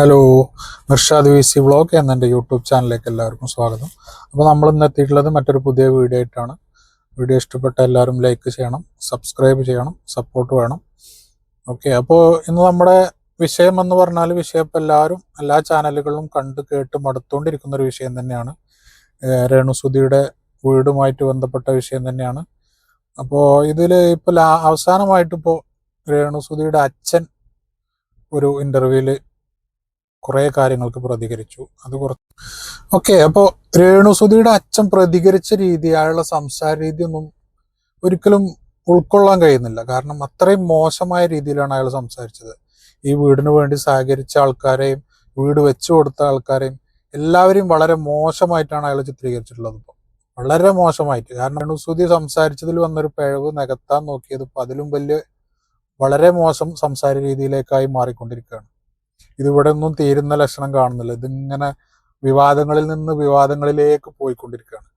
Hello, Mirshad V C vlog എന്ന എൻ്റെ YouTube ചാനലിലേക്ക് എല്ലാവർക്കും സ്വാഗതം. അപ്പോൾ നമ്മൾ ഇന്ന് എത്തിയിട്ടുള്ളത് മറ്റൊരു പുതിയ വീഡിയോ ആയിട്ടാണ്. വീഡിയോ ഇഷ്ടപ്പെട്ട എല്ലാവരും ലൈക്ക് ചെയ്യണം, സബ്സ്ക്രൈബ് ചെയ്യണം, സപ്പോർട്ട് വേണം. ഓക്കെ, അപ്പോൾ ഇന്ന് നമ്മുടെ വിഷയം എന്ന് പറഞ്ഞാൽ വിഷയം ഇപ്പോൾ എല്ലാവരും എല്ലാ ചാനലുകളിലും കണ്ട് കേട്ട് മടുത്തുകൊണ്ടിരിക്കുന്ന ഒരു വിഷയം തന്നെയാണ്. രേണുസുധിയുടെ വീടുമായിട്ട് ബന്ധപ്പെട്ട വിഷയം തന്നെയാണ്. അപ്പോൾ ഇതിൽ ഇപ്പോൾ അവസാനമായിട്ട് ഇപ്പോൾ രേണുസുധിയുടെ അച്ഛൻ ഒരു ഇൻ്റർവ്യൂവിൽ കുറേ കാര്യങ്ങൾക്ക് പ്രതികരിച്ചു. അത് കുറച്ച് ഓക്കെ. അപ്പോൾ രേണുസുധിയുടെ അച്ഛൻ പ്രതികരിച്ച രീതി, അയാളുടെ സംസാര രീതി ഒന്നും ഒരിക്കലും ഉൾക്കൊള്ളാൻ കഴിയുന്നില്ല. കാരണം അത്രയും മോശമായ രീതിയിലാണ് അയാൾ സംസാരിച്ചത്. ഈ വീടിന് വേണ്ടി സഹകരിച്ച ആൾക്കാരെയും വീട് വെച്ചു കൊടുത്ത ആൾക്കാരെയും എല്ലാവരെയും വളരെ മോശമായിട്ടാണ് അയാൾ ചിത്രീകരിച്ചിട്ടുള്ളത്. ഇപ്പോൾ വളരെ മോശമായിട്ട്. കാരണം രേണുസുധി സംസാരിച്ചതിൽ വന്നൊരു പിഴവ് നികത്താൻ നോക്കിയത് ഇപ്പോൾ അതിലും വലിയ വളരെ മോശം സംസാര രീതിയിലേക്കായി മാറിക്കൊണ്ടിരിക്കുകയാണ്. ഇതിവിടെ ഒന്നും തീരുന്ന ലക്ഷണം കാണുന്നില്ല. ഇതിങ്ങനെ വിവാദങ്ങളിൽ നിന്ന് വിവാദങ്ങളിലേക്ക് പോയിക്കൊണ്ടിരിക്കുകയാണ്.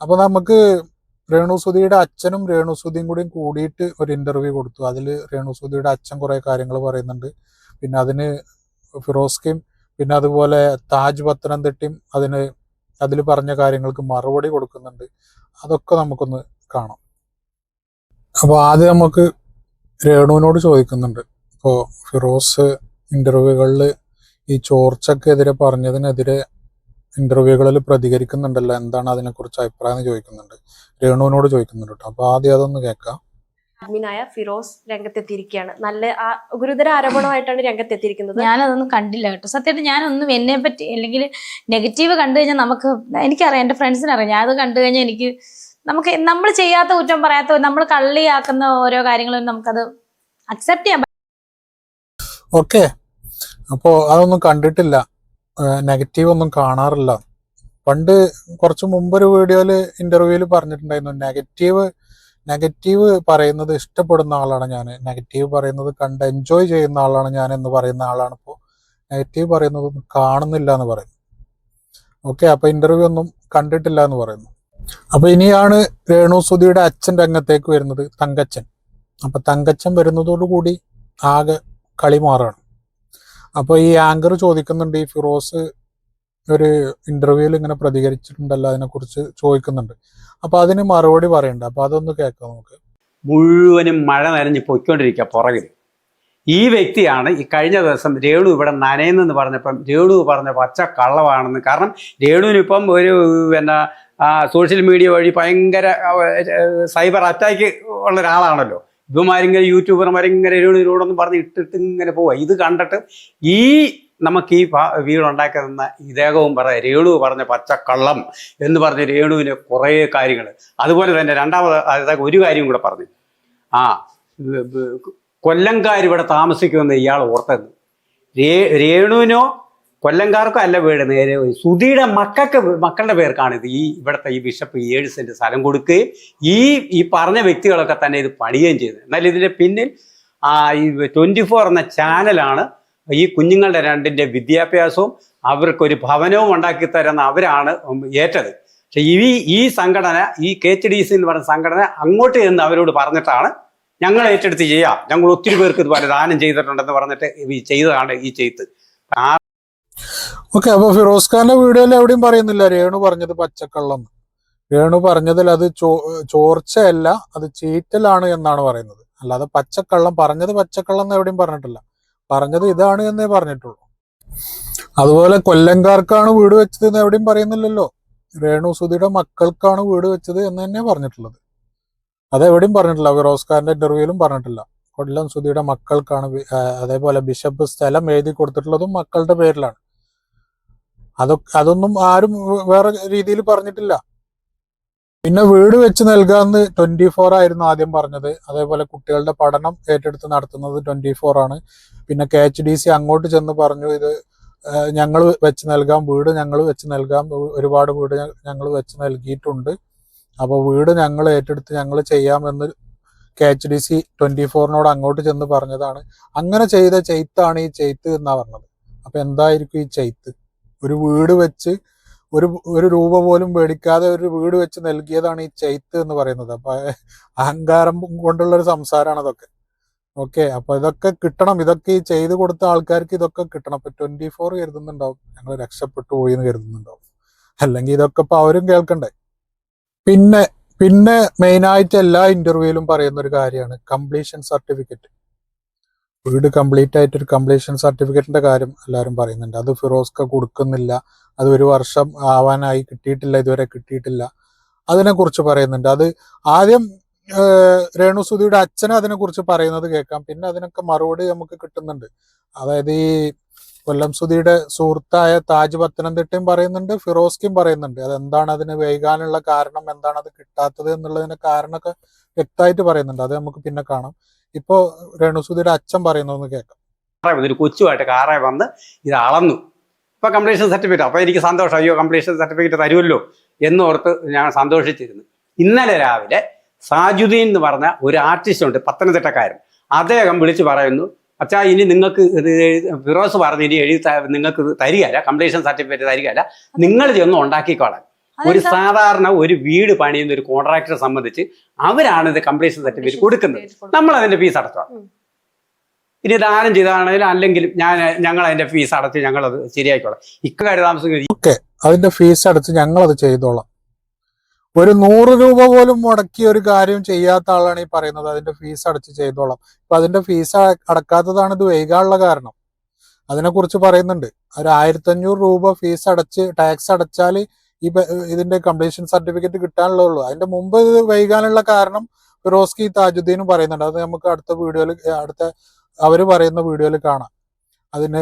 അപ്പോൾ നമുക്ക് രേണുസുധിയുടെ അച്ഛനും രേണുസുധിയും കൂടിയിട്ട് ഒരു ഇന്റർവ്യൂ കൊടുത്തു. അതിൽ രേണുസുധിയുടെ അച്ഛൻ കുറേ കാര്യങ്ങൾ പറയുന്നുണ്ട്. പിന്നെ അതിന് ഫിറോസ്കയും പിന്നെ അതുപോലെ താജ് പത്തനംതിട്ടയും അതിൽ പറഞ്ഞ കാര്യങ്ങൾക്ക് മറുപടി കൊടുക്കുന്നുണ്ട്. അതൊക്കെ നമുക്കൊന്ന് കാണാം. അപ്പോൾ ആദ്യം നമുക്ക് രേണുവിനോട് ചോദിക്കുന്നുണ്ട്. ഇപ്പോൾ ഫിറോസ് ഇന്റർവ്യൂകളിൽ ഈ ചോർച്ചക്കെതിരെ പറഞ്ഞതിനെതിരെ ഇന്റർവ്യൂകളിൽ പ്രതികരിക്കുന്നുണ്ടല്ലോ, എന്താണ് അതിനെക്കുറിച്ച് അഭിപ്രായം എന്ന് ചോദിക്കുന്നുണ്ട്. രേണുവിനോട് ചോദിക്കുന്നുണ്ട് കേട്ടോ. അപ്പൊ ആദ്യം അതൊന്ന് കേൾക്കാം. അഡ്മിനായ ഫിറോസ് രംഗത്തെത്തിയിരിക്കുകയാണ്. നല്ല ഗുരുതര ആരോപണമായിട്ടാണ് രംഗത്തെത്തിയിരിക്കുന്നത്. ഞാനതൊന്നും കണ്ടില്ല കേട്ടോ. സത്യമായിട്ട് ഞാനൊന്നും എന്നെ പറ്റി അല്ലെങ്കിൽ നെഗറ്റീവ് കണ്ടു കഴിഞ്ഞാൽ എനിക്കറിയാം, എൻ്റെ ഫ്രണ്ട്സിനറിയാം. ഞാനത് കണ്ടു കഴിഞ്ഞാൽ നമ്മൾ ചെയ്യാത്ത കുറ്റം പറയാത്ത, നമ്മൾ കള്ളിയാക്കുന്ന ഓരോ കാര്യങ്ങളും നമുക്കത് അക്സെപ്റ്റ് ചെയ്യാൻ. ഓക്കെ, അപ്പോൾ അതൊന്നും കണ്ടിട്ടില്ല, നെഗറ്റീവ് ഒന്നും കാണാറില്ല. പണ്ട് കുറച്ച് മുമ്പൊരു ഇന്റർവ്യൂവിൽ പറഞ്ഞിട്ടുണ്ടായിരുന്നു, നെഗറ്റീവ് പറയുന്നത് ഇഷ്ടപ്പെടുന്ന ആളാണ് ഞാൻ, നെഗറ്റീവ് പറയുന്നത് കണ്ട് എൻജോയ് ചെയ്യുന്ന ആളാണ് ഞാൻ എന്ന് പറയുന്ന ആളാണ് ഇപ്പോൾ നെഗറ്റീവ് പറയുന്നത് കാണുന്നില്ല എന്ന് പറയുന്നു. ഓക്കെ, അപ്പൊ ഇന്റർവ്യൂ ഒന്നും കണ്ടിട്ടില്ല എന്ന് പറയുന്നു. അപ്പൊ ഇനിയാണ് രേണുസുധിയുടെ അച്ഛൻ രംഗത്തേക്ക് വരുന്നത്, തങ്കച്ചൻ. അപ്പൊ തങ്കച്ചൻ വരുന്നതോടുകൂടി ആകെ കളി മാറാണ്. അപ്പോൾ ഈ ആങ്കർ ചോദിക്കുന്നുണ്ട്, ഈ ഫിറോസ് ഒരു ഇന്റർവ്യൂവിൽ ഇങ്ങനെ പ്രതികരിച്ചിട്ടുണ്ടല്ലോ, അതിനെക്കുറിച്ച് ചോദിക്കുന്നുണ്ട്. അപ്പൊ അതിന് മറുപടി പറയണ്ട. അപ്പൊ അതൊന്ന് കേൾക്കാം നമുക്ക്. മുഴുവനും മഴ നനഞ്ഞ് പൊയ്ക്കൊണ്ടിരിക്കുക പുറകിൽ. ഈ വ്യക്തിയാണ് ഈ കഴിഞ്ഞ ദിവസം രേണു ഇവിടെ നനയെന്ന് പറഞ്ഞപ്പം രേണു പറഞ്ഞ പച്ച കള്ളമാണെന്ന്. കാരണം രേണുവിനിപ്പം ഒരു സോഷ്യൽ മീഡിയ വഴി ഭയങ്കര സൈബർ അറ്റാക്ക് ഉള്ള ഒരാളാണല്ലോ. ഇവന്മാരിങ്ങനെ യൂട്യൂബർമാരിങ്ങനെ രേണുവിനോടൊന്നും പറഞ്ഞ് ഇട്ടിട്ട് ഇങ്ങനെ പോവുക. ഇത് കണ്ടിട്ട് നമുക്ക് ഈ വീടുണ്ടാക്കി തന്ന ഇദ്ദേഹവും രേണു പറഞ്ഞ പച്ചക്കള്ളം എന്ന് പറഞ്ഞ് രേണുവിന് കുറേ കാര്യങ്ങൾ. അതുപോലെ തന്നെ രണ്ടാമത് ഒരു കാര്യം കൂടെ പറഞ്ഞു. കൊല്ലംകാരിവിടെ താമസിക്കുമെന്ന് ഇയാൾ ഓർത്തെന്ന്. രേണുവിനോ കൊല്ലംകാർക്കോ അല്ല വീട്, നേരെ സുധിയുടെ മക്കളുടെ പേർക്കാണ് ഇത്. ഇവിടുത്തെ ഈ ബിഷപ്പ് 7 സെന്റ് സ്ഥലം കൊടുക്കുകയും ഈ പറഞ്ഞ വ്യക്തികളൊക്കെ തന്നെ ഇത് പണിയുകയും ചെയ്തത്. എന്നാൽ ഇതിന്റെ പിന്നിൽ ഈ 24 എന്ന ചാനലാണ് ഈ കുഞ്ഞുങ്ങളുടെ രണ്ടിന്റെ വിദ്യാഭ്യാസവും അവർക്കൊരു ഭവനവും ഉണ്ടാക്കി തരുന്ന അവരാണ് ഏറ്റത്. പക്ഷെ ഈ സംഘടന, ഈ KHDC എന്ന് പറയുന്ന സംഘടന അങ്ങോട്ട് ചെന്ന് അവരോട് പറഞ്ഞിട്ടാണ് ഞങ്ങൾ ഏറ്റെടുത്ത് ചെയ്യാം, ഞങ്ങൾ ഒത്തിരി പേർക്ക് ഇതുപോലെ ദാനം ചെയ്തിട്ടുണ്ടെന്ന് പറഞ്ഞിട്ട് ചെയ്തതാണ് ഈ ചെയ്ത്ത്. ഓക്കെ, അപ്പൊ ഫിറോസ് ഖാന്റെ വീഡിയോയിൽ എവിടെയും പറയുന്നില്ല രേണു പറഞ്ഞത് പച്ചക്കള്ളം. രേണു പറഞ്ഞതിൽ അത് ചോർച്ചയല്ല, അത് ചീറ്റലാണ് എന്നാണ് പറയുന്നത്. അല്ലാതെ പച്ചക്കള്ളം പച്ചക്കള്ളം എന്ന് എവിടെയും പറഞ്ഞിട്ടില്ല. പറഞ്ഞത് ഇതാണ് എന്നേ പറഞ്ഞിട്ടുള്ളൂ. അതുപോലെ കൊല്ലംകാർക്കാണ് വീട് വെച്ചത് എന്ന് എവിടെയും പറയുന്നില്ലല്ലോ. രേണുസുധിയുടെ മക്കൾക്കാണ് വീട് വെച്ചത് എന്ന് തന്നെ പറഞ്ഞിട്ടുള്ളത്. അതെവിടെയും പറഞ്ഞിട്ടില്ല. ഫിറോസ് ഖാന്റെ ഇന്റർവ്യൂവിലും പറഞ്ഞിട്ടില്ല. കൊല്ലം സുധിയുടെ മക്കൾക്കാണ്. അതേപോലെ ബിഷപ്പ് സ്ഥലം എഴുതി കൊടുത്തിട്ടുള്ളതും മക്കളുടെ പേരിലാണ്. അതൊന്നും ആരും വേറെ രീതിയിൽ പറഞ്ഞിട്ടില്ല. പിന്നെ വീട് വെച്ച് നൽകാമെന്ന് 24 ആയിരുന്നു ആദ്യം പറഞ്ഞത്. അതേപോലെ കുട്ടികളുടെ പഠനം ഏറ്റെടുത്ത് നടത്തുന്നത് 24 ആണ്. പിന്നെ KHDC അങ്ങോട്ട് ചെന്ന് പറഞ്ഞു, ഇത് ഞങ്ങൾ വെച്ച് നൽകാം, വീട് ഞങ്ങൾ വെച്ച് നൽകാം, ഒരുപാട് വീട് ഞങ്ങൾ വെച്ച് നൽകിയിട്ടുണ്ട്, അപ്പോൾ വീട് ഞങ്ങൾ ഏറ്റെടുത്ത് ഞങ്ങൾ ചെയ്യാമെന്ന് KHDC 24നോട് അങ്ങോട്ട് ചെന്ന് പറഞ്ഞതാണ്. അങ്ങനെ ചെയ്ത ചെയ്ത്താണ് ഈ ചെയ്ത്ത് എന്നാ പറഞ്ഞത്. അപ്പൊ എന്തായിരിക്കും ഈ ചെയ്ത്ത്? ഒരു വീട് വെച്ച് ഒരു രൂപ പോലും മേടിക്കാതെ ഒരു വീട് വെച്ച് നൽകിയതാണ് ഈ ചെയ്ത്ത് എന്ന് പറയുന്നത്. അപ്പൊ അഹങ്കാരം കൊണ്ടുള്ള ഒരു സംസാരമാണ് അതൊക്കെ. ഓക്കെ, അപ്പൊ ഇതൊക്കെ കിട്ടണം. ഇതൊക്കെ ഈ ചെയ്ത് കൊടുത്ത ആൾക്കാർക്ക് ഇതൊക്കെ കിട്ടണം. ഇപ്പൊ 24 കരുതുന്നുണ്ടാവും ഞങ്ങൾ രക്ഷപ്പെട്ടു പോയി എന്ന് കരുതുന്നുണ്ടാവും. അല്ലെങ്കിൽ ഇതൊക്കെ ഇപ്പൊ അവരും കേൾക്കണ്ടേ. പിന്നെ പിന്നെ മെയിനായിട്ട് എല്ലാ ഇന്റർവ്യൂവിലും പറയുന്ന ഒരു കാര്യമാണ് കംപ്ലീഷൻ സർട്ടിഫിക്കറ്റ്. വീട് കംപ്ലീറ്റ് ആയിട്ട് ഒരു കംപ്ലീഷൻ സർട്ടിഫിക്കറ്റിന്റെ കാര്യം എല്ലാവരും പറയുന്നുണ്ട്. അത് ഫിറോസ്ക കൊടുക്കുന്നില്ല, അത് 1 വർഷം ആവാനായി കിട്ടിയിട്ടില്ല, ഇതുവരെ കിട്ടിയിട്ടില്ല. അതിനെക്കുറിച്ച് പറയുന്നുണ്ട്. അത് ആദ്യം രേണുസുധിയുടെ അച്ഛനെ അതിനെക്കുറിച്ച് പറയുന്നത് കേൾക്കാം, പിന്നെ അതിനൊക്കെ മറുപടി നമുക്ക് കിട്ടുന്നുണ്ട്. അതായത് ഈ കൊല്ലം സുധിയുടെ സുഹൃത്തായ താജ് പത്തനംതിട്ടയും പറയുന്നുണ്ട്, ഫിറോസ്കയും പറയുന്നുണ്ട്. അതെന്താണ് അതിന് വൈകാനുള്ള കാരണം, എന്താണ് അത് കിട്ടാത്തത് എന്നുള്ളതിന്റെ കാരണമൊക്കെ വ്യക്തമായിട്ട് പറയുന്നുണ്ട്. അത് നമുക്ക് പിന്നെ കാണാം. ഇപ്പോ രേണുസുധിയുടെ അച്ഛൻ പറയുന്നതെന്ന് കേൾക്കാം. ഒരു കൊച്ചുമായിട്ട് കാറെ വന്ന് ഇത് അളന്നു. ഇപ്പൊ കംപ്ലീഷൻ സർട്ടിഫിക്കറ്റ്. അപ്പൊ എനിക്ക് സന്തോഷം, അയ്യോ കംപ്ലീഷൻ സർട്ടിഫിക്കറ്റ് തരുമല്ലോ എന്നോർത്ത് ഞാൻ സന്തോഷിച്ചിരുന്നു. ഇന്നലെ രാവിലെ സാജുദ്ദീൻ എന്ന് പറഞ്ഞ ഒരു ആർട്ടിസ്റ്റ് ഉണ്ട്, പത്തനംതിട്ടക്കാരൻ. അദ്ദേഹം വിളിച്ച് പറയുന്നു, അച്ഛാ ഇനി നിങ്ങൾക്ക് ഫിറോസ് പറഞ്ഞ് ഇനി നിങ്ങൾക്ക് തരികയല്ല, കംപ്ലീഷൻ സർട്ടിഫിക്കറ്റ് തരികയല്ല, നിങ്ങൾ ചെന്ന് ഉണ്ടാക്കിക്കോളാം. ഒരു സാധാരണ ഒരു വീട് പണിയുന്ന ഒരു കോൺട്രാക്ടറെ സംബന്ധിച്ച് അവരാണ് ഇത് കംപ്ലീഷൻ സർട്ടിഫിക്കറ്റ് കൊടുക്കുന്നത്. നമ്മൾ അതിന്റെ ഫീസ് അടച്ചോളാം. ഇനി ദാനം ചെയ്താണെങ്കിലും അല്ലെങ്കിലും ഞങ്ങൾ അതിന്റെ ഫീസ് അടച്ച് ഞങ്ങൾ അത് ശരിയായിക്കോളാം. ഇക്കാര്യം താമസിക്കുന്നത് ഓക്കെ, അതിന്റെ ഫീസ് അടച്ച് ഞങ്ങൾ അത് ചെയ്തോളാം. ഒരു 100 രൂപ പോലും മുടക്കി ഒരു കാര്യം ചെയ്യാത്ത ആളാണ് ഈ പറയുന്നത് അതിന്റെ ഫീസ് അടച്ച് ചെയ്തോളാം. അപ്പൊ അതിന്റെ ഫീസ് അടക്കാത്തതാണ് ഇത് വൈകാനുള്ള കാരണം. അതിനെക്കുറിച്ച് പറയുന്നുണ്ട്. ഒരു 1500 രൂപ ഫീസ് അടച്ച് ടാക്സ് അടച്ചാൽ ഇതിന്റെ കംപ്ലീഷൻ സർട്ടിഫിക്കറ്റ് കിട്ടാനുള്ളൂ. അതിന്റെ മുമ്പ് ഇത് വൈകാനുള്ള കാരണം ഫിറോസ്കി താജുദ്ദീനും പറയുന്നുണ്ട്. അത് നമുക്ക് അടുത്ത അവര് പറയുന്ന വീഡിയോയിൽ കാണാം. അതിന്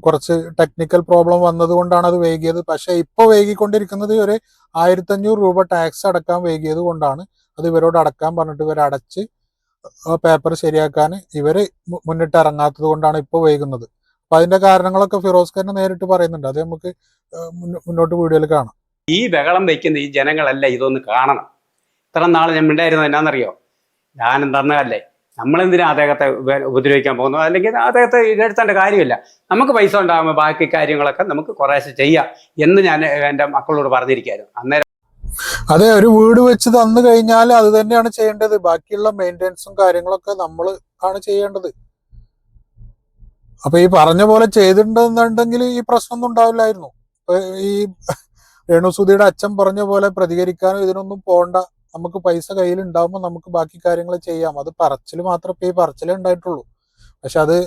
കുറച്ച് ടെക്നിക്കൽ പ്രോബ്ലം വന്നത് കൊണ്ടാണ് അത് വൈകിയത്. പക്ഷെ ഇപ്പൊ വൈകിക്കൊണ്ടിരിക്കുന്നത് ഒരു 1500 രൂപ ടാക്സ് അടക്കാൻ വൈകിയത് കൊണ്ടാണ്. അത് ഇവരോട് അടക്കാൻ പറഞ്ഞിട്ട് ഇവർ അടച്ച് പേപ്പർ ശരിയാക്കാൻ ഇവര് മുന്നിട്ട് ഇറങ്ങാത്തത് കൊണ്ടാണ് ഇപ്പൊ വൈകുന്നത്. അപ്പൊ അതിന്റെ കാരണങ്ങളൊക്കെ ഫിറോസ് ഖാൻ നേരിട്ട് പറയുന്നുണ്ട്. അത് നമുക്ക് മുന്നോട്ട് വീഡിയോയിൽ കാണാം. ഈ ബഹളം വയ്ക്കുന്ന ഈ ജനങ്ങളല്ല ഇതൊന്ന് കാണണം. ഇത്ര നാൾ ഞാൻ മിണ്ടായിരുന്നത് എന്നാന്നറിയോ? ദാനം തന്നതല്ലേ, നമ്മളെന്തിനാ അദ്ദേഹത്തെ ഉപദ്രവിക്കാൻ പോകുന്നു? അല്ലെങ്കിൽ അദ്ദേഹത്തെ ഇകഴ്ത്തേണ്ട കാര്യമില്ല. നമുക്ക് പൈസ ഉണ്ടാകുമ്പോൾ ബാക്കി കാര്യങ്ങളൊക്കെ നമുക്ക് കുറേശ്ശെ ചെയ്യാം എന്ന് ഞാൻ എൻ്റെ മക്കളോട് പറഞ്ഞിരിക്കുകയായിരുന്നു. അന്നേരം അതെ, ഒരു വീട് വെച്ച് തന്നു കഴിഞ്ഞാൽ അത് തന്നെയാണ് ചെയ്യേണ്ടത്. ബാക്കിയുള്ള മെയിൻ്റെനൻസും കാര്യങ്ങളൊക്കെ നമ്മൾ ആണ് ചെയ്യേണ്ടത്. അപ്പൊ ഈ പറഞ്ഞ പോലെ ചെയ്തിട്ടുണ്ടെന്നുണ്ടെങ്കിൽ ഈ പ്രശ്നമൊന്നും ഉണ്ടാവില്ലായിരുന്നു. ഈ രേണുസുധിയുടെ അച്ഛൻ പറഞ്ഞ പോലെ പ്രതികരിക്കാനോ ഇതിനൊന്നും പോണ്ട. നമുക്ക് പൈസ കയ്യിൽ ഉണ്ടാവുമ്പോൾ നമുക്ക് ബാക്കി കാര്യങ്ങൾ ചെയ്യാം. അത് പറച്ചിൽ മാത്രമേ ഇപ്പൊ ഈ പറച്ചിലേ ഉണ്ടായിട്ടുള്ളൂ. പക്ഷെ അത്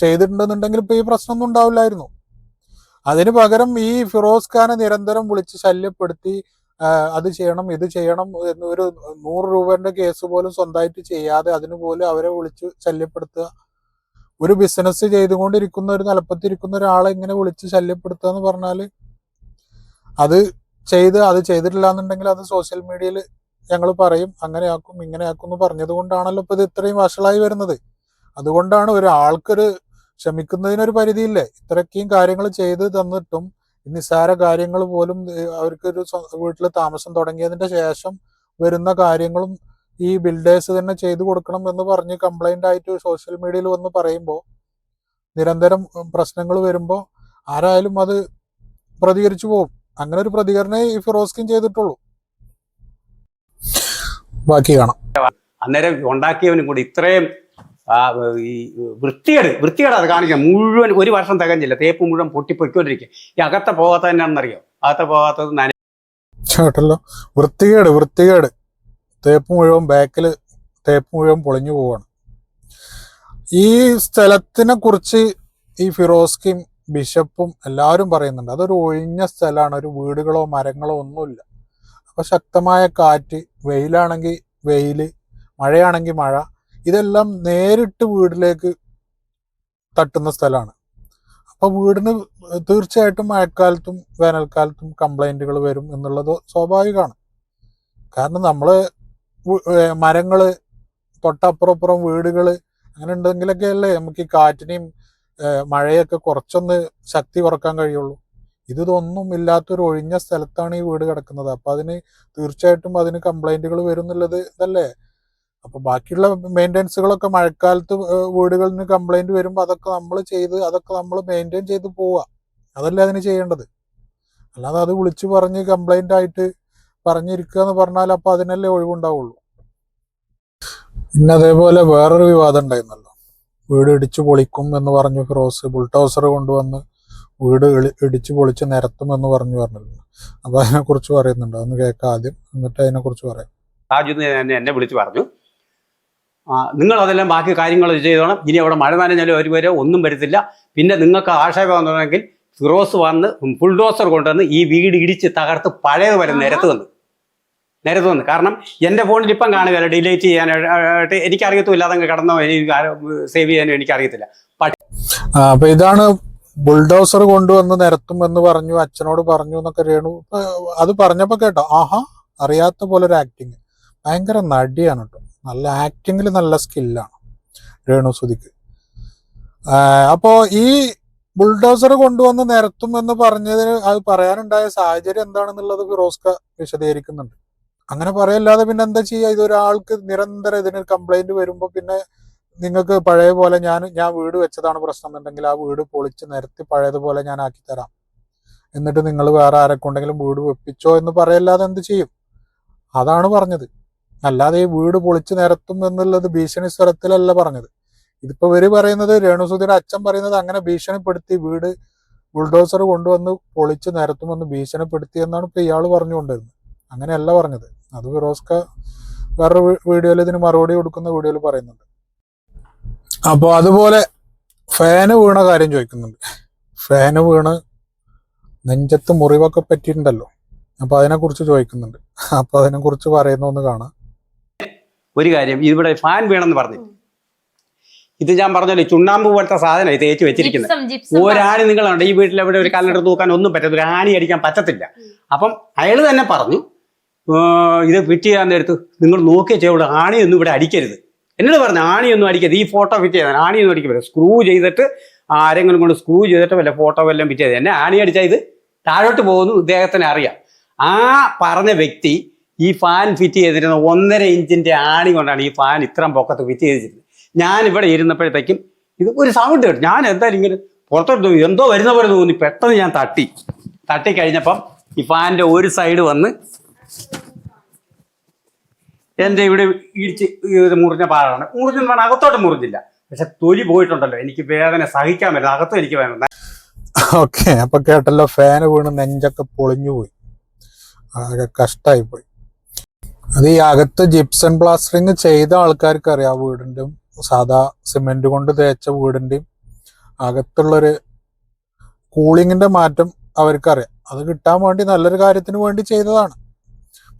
ചെയ്തിട്ടുണ്ടെന്നുണ്ടെങ്കിൽ ഇപ്പൊ ഈ പ്രശ്നമൊന്നും ഉണ്ടാവില്ലായിരുന്നു. അതിന് പകരം ഈ ഫിറോസ് ഖാനെ നിരന്തരം വിളിച്ച് ശല്യപ്പെടുത്തി അത് ചെയ്യണം ഇത് ചെയ്യണം എന്ന് ഒരു 100 രൂപന്റെ കേസ് പോലും സ്വന്തമായിട്ട് ചെയ്യാതെ അതിന് പോലും അവരെ വിളിച്ച് ശല്യപ്പെടുത്തുക. ഒരു ബിസിനസ് ചെയ്തുകൊണ്ടിരിക്കുന്ന ഒരു നിലപ്പത്തിരിക്കുന്ന ഒരാളെ ഇങ്ങനെ വിളിച്ച് ശല്യപ്പെടുത്തുക എന്ന് പറഞ്ഞാല് അത് ചെയ്തിട്ടില്ല എന്നുണ്ടെങ്കിൽ അത് സോഷ്യൽ മീഡിയയിൽ ഞങ്ങൾ പറയും, അങ്ങനെയാക്കും ഇങ്ങനെയാക്കും എന്ന് പറഞ്ഞത് കൊണ്ടാണല്ലോ ഇപ്പൊ ഇത് ഇത്രയും വഷളായി വരുന്നത്. അതുകൊണ്ടാണ് ഒരാൾക്കൊരു ക്ഷമിക്കുന്നതിനൊരു പരിധിയില്ലേ. ഇത്രയ്ക്കും കാര്യങ്ങൾ ചെയ്ത് തന്നിട്ടും നിസ്സാര കാര്യങ്ങൾ പോലും അവർക്കൊരു വീട്ടിൽ താമസം തുടങ്ങിയതിന്റെ ശേഷം വരുന്ന കാര്യങ്ങളും ഈ ബിൽഡേഴ്സ് തന്നെ ചെയ്തു കൊടുക്കണം എന്ന് പറഞ്ഞ് കംപ്ലൈന്റ് ആയിട്ട് സോഷ്യൽ മീഡിയയിൽ വന്ന് പറയുമ്പോൾ, നിരന്തരം പ്രശ്നങ്ങൾ വരുമ്പോൾ ആരായാലും അത് പ്രതികരിച്ചു പോകും. അങ്ങനെ ഒരു പ്രതികരണമേ ഈ ഫിറോസ്ഖാൻ ചെയ്തിട്ടുള്ളൂ. ബാക്കി കാണാം. അന്നേരം ഉണ്ടാക്കിയവനും കൂടി ഇത്രയും ഈ വൃത്തികേട് അത് കാണിക്കാം. മുഴുവൻ 1 വർഷം തികഞ്ഞില്ല, തേപ്പ് മുഴുവൻ പൊട്ടിപ്പൊയ്ക്കൊണ്ടിരിക്കുക. ഈ അകത്തെ പോകാത്ത തന്നെയാണെന്നറിയോ? അകത്തെ പോകാത്തത് കേട്ടല്ലോ, വൃത്തികേട് തേപ്പ് മുഴുവൻ ബാക്കിൽ തേപ്പ് മുഴുവൻ പൊളിഞ്ഞു പോവാണ്. ഈ സ്ഥലത്തിനെ കുറിച്ച് ഈ ഫിറോസ്ഖയും ബിഷപ്പും എല്ലാവരും പറയുന്നുണ്ട്. അതൊരു ഒഴിഞ്ഞ സ്ഥലമാണ്, ഒരു വീടുകളോ മരങ്ങളോ ഒന്നുമില്ല. അപ്പൊ ശക്തമായ കാറ്റ്, വെയിലാണെങ്കിൽ വെയില്, മഴയാണെങ്കിൽ മഴ, ഇതെല്ലാം നേരിട്ട് വീടിലേക്ക് തട്ടുന്ന സ്ഥലമാണ്. അപ്പൊ വീടിന് തീർച്ചയായിട്ടും മഴക്കാലത്തും വേനൽക്കാലത്തും കംപ്ലൈന്റുകൾ വരും എന്നുള്ളത് സ്വാഭാവികമാണ്. കാരണം നമ്മള് മരങ്ങള് തൊട്ടപ്പുറപ്പുറം വീടുകള് അങ്ങനെ ഉണ്ടെങ്കിലൊക്കെ അല്ലേ നമുക്ക് ഈ കാറ്റിനെയും മഴയൊക്കെ കുറച്ചൊന്ന് ശക്തി കുറക്കാൻ കഴിയുള്ളൂ. ഇതൊന്നും ഇല്ലാത്തൊരു ഒഴിഞ്ഞ സ്ഥലത്താണ് ഈ വീട് കിടക്കുന്നത്. അപ്പൊ അതിന് തീർച്ചയായിട്ടും അതിന് കംപ്ലൈന്റുകൾ വരും എന്നുള്ളത് ഇതല്ലേ. അപ്പൊ ബാക്കിയുള്ള മെയിൻ്റെനൻസുകളൊക്കെ മഴക്കാലത്ത് വീടുകളിന് കംപ്ലൈന്റ് വരുമ്പോൾ അതൊക്കെ നമ്മൾ മെയിൻറ്റെയിൻ ചെയ്ത് പോവുക. അതല്ലേ അതിന് ചെയ്യേണ്ടത്. അല്ലാതെ അത് വിളിച്ചു പറഞ്ഞ് കംപ്ലൈന്റ് ആയിട്ട് പറഞ്ഞിരിക്കുക എന്ന് പറഞ്ഞാൽ അപ്പൊ അതിനല്ലേ ഒഴിവുണ്ടാവുള്ളൂ. പിന്നെ അതേപോലെ വേറൊരു വിവാദം ഉണ്ടായിരുന്നല്ലോ, വീട് ഇടിച്ചു പൊളിക്കും എന്ന് പറഞ്ഞു ഫിറോസ്, ബുൾഡോസർ കൊണ്ടുവന്ന് വീട് ഇടിച്ചു പൊളിച്ച് നിരത്തും എന്ന് പറഞ്ഞിരുന്നു. അപ്പൊ അതിനെക്കുറിച്ച് പറയുന്നുണ്ട്, ഒന്ന് കേൾക്കാം ആദ്യം, എന്നിട്ട് അതിനെക്കുറിച്ച് പറയാം. താജു എന്നെ വിളിച്ച് പറഞ്ഞു, നിങ്ങൾ അതെല്ലാം ബാക്കി കാര്യങ്ങൾ ചെയ്തോണം, ഇനി അവിടെ മഴ നനഞ്ഞാലും ഒരു വരെ ഒന്നും വരത്തില്ല, പിന്നെ നിങ്ങൾക്ക് ആക്ഷേപം വന്നിട്ടുണ്ടെങ്കിൽ ഫിറോസ് വന്ന് ബുൾഡോസർ കൊണ്ടുവന്ന് ഈ വീട് ഇടിച്ച് തകർത്ത് പഴയതുപോലെ നിരത്ത് വന്നു. കാരണം എൻ്റെ ഫോണിൽ ഇപ്പം കാണുകയല്ല, ഡിലീറ്റ് ചെയ്യാനായിട്ട് എനിക്കറിയത്തുമില്ല, അതങ്ങ് കടന്നോ സേവ് ചെയ്യാനോ എനിക്കറിയത്തില്ല. അപ്പൊ ഇതാണ് ബുൾഡോസർ കൊണ്ടുവന്ന് നിരത്തും എന്ന് പറഞ്ഞു, അച്ഛനോട് പറഞ്ഞു എന്നൊക്കെ രേണു അത് പറഞ്ഞപ്പോ കേട്ടോ, ആഹാ, അറിയാത്ത പോലെ ഒരു ആക്ടിങ്. ഭയങ്കര നടിയാണ് കേട്ടോ, നല്ല ആക്ടിങ്ങിൽ നല്ല സ്കില്ലാണ് രേണു സുധിക്ക്. അപ്പോ ഈ ബുൾഡോസർ കൊണ്ടുവന്ന് നിരത്തും എന്ന് പറഞ്ഞതിന് അത് പറയാനുണ്ടായ സാഹചര്യം എന്താണെന്നുള്ളത് ഫിറോസ്ക വിശദീകരിക്കുന്നുണ്ട്. അങ്ങനെ പറയല്ലാതെ പിന്നെ എന്താ ചെയ്യുക, ഇതൊരാൾക്ക് നിരന്തരം ഇതിന് കംപ്ലൈന്റ് വരുമ്പോൾ പിന്നെ നിങ്ങൾക്ക് പഴയ പോലെ ഞാൻ വീട് വെച്ചതാണ് പ്രശ്നം എന്നുണ്ടെങ്കിൽ ആ വീട് പൊളിച്ച് നിരത്തി പഴയതുപോലെ ഞാൻ ആക്കി തരാം, എന്നിട്ട് നിങ്ങൾ വേറെ ആരൊക്കെ ഉണ്ടെങ്കിലും വീട് വെപ്പിച്ചോ എന്ന് പറയല്ലാതെ എന്ത് ചെയ്യും, അതാണ് പറഞ്ഞത്. അല്ലാതെ ഈ വീട് പൊളിച്ച് നിരത്തും എന്നുള്ളത് ഭീഷണി സ്വരത്തിലല്ല പറഞ്ഞത്. ഇതിപ്പോ ഇവര് പറയുന്നത്, രേണുസുധിയുടെ അച്ഛൻ പറയുന്നത് അങ്ങനെ ഭീഷണിപ്പെടുത്തി വീട് ബുൾഡോസർ കൊണ്ടുവന്ന് പൊളിച്ച് നിരത്തുമെന്ന് ഭീഷണിപ്പെടുത്തി എന്നാണ് ഇപ്പൊ ഇയാൾ പറഞ്ഞുകൊണ്ടിരുന്നത്. അങ്ങനെയല്ല പറഞ്ഞത്. അത് ഫിറോസ്ക വേറൊരു വീഡിയോയിൽ ഇതിന് മറുപടി കൊടുക്കുന്ന വീഡിയോയിൽ പറയുന്നുണ്ട്. അപ്പോൾ അതുപോലെ ഫാന് വീണ കാര്യം ചോദിക്കുന്നുണ്ട്. ഫാന് വീണ് നെഞ്ചത്ത് മുറിവൊക്കെ പറ്റിയിട്ടുണ്ടല്ലോ, അപ്പൊ അതിനെക്കുറിച്ച് ചോദിക്കുന്നുണ്ട്. അപ്പൊ അതിനെക്കുറിച്ച് പറയുന്നൊന്ന് കാണാം. ഒരു കാര്യം, ഇവിടെ ഫാൻ വീണെന്ന് പറഞ്ഞു, ഇത് ഞാൻ പറഞ്ഞല്ലോ ചുണ്ണാമ്പ് പോലത്തെ സാധനം ഇത് തേച്ച് വെച്ചിരിക്കുന്നത്. ഒരാണി നിങ്ങളുണ്ട് ഈ വീട്ടിൽ എവിടെ ഒരു കലണ്ടർ തൂക്കാൻ ഒന്നും പറ്റത്തില്ല, ഒരു ആണി അടിക്കാൻ പറ്റത്തില്ല. അപ്പം അയാൾ തന്നെ പറഞ്ഞു, ഇത് ഫിറ്റ് ചെയ്യാൻ നേരത്ത് നിങ്ങൾ നോക്കിയ ചെയ്യോളൂ, ആണിയൊന്നും ഇവിടെ അടിക്കരുത്. എന്നോട് പറഞ്ഞു ആണിയൊന്നും അടിക്കരുത്, ഈ ഫോട്ടോ ഫിറ്റ് ചെയ്താൽ ആണിയൊന്നും അടിക്കരുത്, സ്ക്രൂ ചെയ്തിട്ട് ആരെങ്കിലും കൊണ്ട് സ്ക്രൂ ചെയ്തിട്ട് വല്ല ഫോട്ടോ വല്ലതും ഫിറ്റ് ചെയ്ത് എന്നെ ആണി അടിച്ചാൽ ഇത് താഴോട്ട് പോകുന്നു ഇദ്ദേഹത്തിന് അറിയാം. ആ പറഞ്ഞ വ്യക്തി ഈ ഫാൻ ഫിറ്റ് ചെയ്തിരുന്ന 1.5 ഇഞ്ചിന്റെ ആണി കൊണ്ടാണ് ഈ ഫാൻ ഇത്രയും പൊക്കത്ത് ഫിറ്റ് ചെയ്തിരുന്നത്. ഞാൻ ഇവിടെ ഇരുന്നപ്പോഴത്തേക്കും ഇത് ഒരു സൗണ്ട് കേട്ടു. ഞാൻ എന്തായാലും ഇങ്ങനെ പുറത്തോട്ട് എന്തോ വരുന്ന പോലെ തോന്നി, പെട്ടെന്ന് ഞാൻ തട്ടി കഴിഞ്ഞപ്പം ഈ ഫാനിന്റെ ഒരു സൈഡ് വന്ന് എൻ്റെ ഇവിടെ ഇടിച്ച് മുറിഞ്ഞ പാടാണ്. മുറിഞ്ഞെന്ന് പറഞ്ഞാൽ അകത്തോട്ട് മുറിഞ്ഞില്ല, പക്ഷെ തൊലി പോയിട്ടുണ്ടല്ലോ, എനിക്ക് വേദന സഹിക്കാൻ പറ്റില്ല, അകത്തും എനിക്ക് വേദന. ഓക്കെ, അപ്പൊ കേട്ടല്ലോ, ഫാന് വീണ് നെഞ്ചൊക്കെ പൊളിഞ്ഞു പോയി, ആകെ കഷ്ടായി പോയി. അത് ഈ അകത്ത് ജിപ്സം പ്ലാസ്റ്ററിങ് ചെയ്ത ആൾക്കാർക്ക് അറിയാം, വീടിന്റെ സാധാ സിമെന്റ് കൊണ്ട് തേച്ച വീടിന്റെയും അകത്തുള്ളൊരു കൂളിങ്ങിന്റെ മാറ്റം അവർക്കറിയാം. അത് കിട്ടാൻ വേണ്ടി നല്ലൊരു കാര്യത്തിന് വേണ്ടി ചെയ്തതാണ്.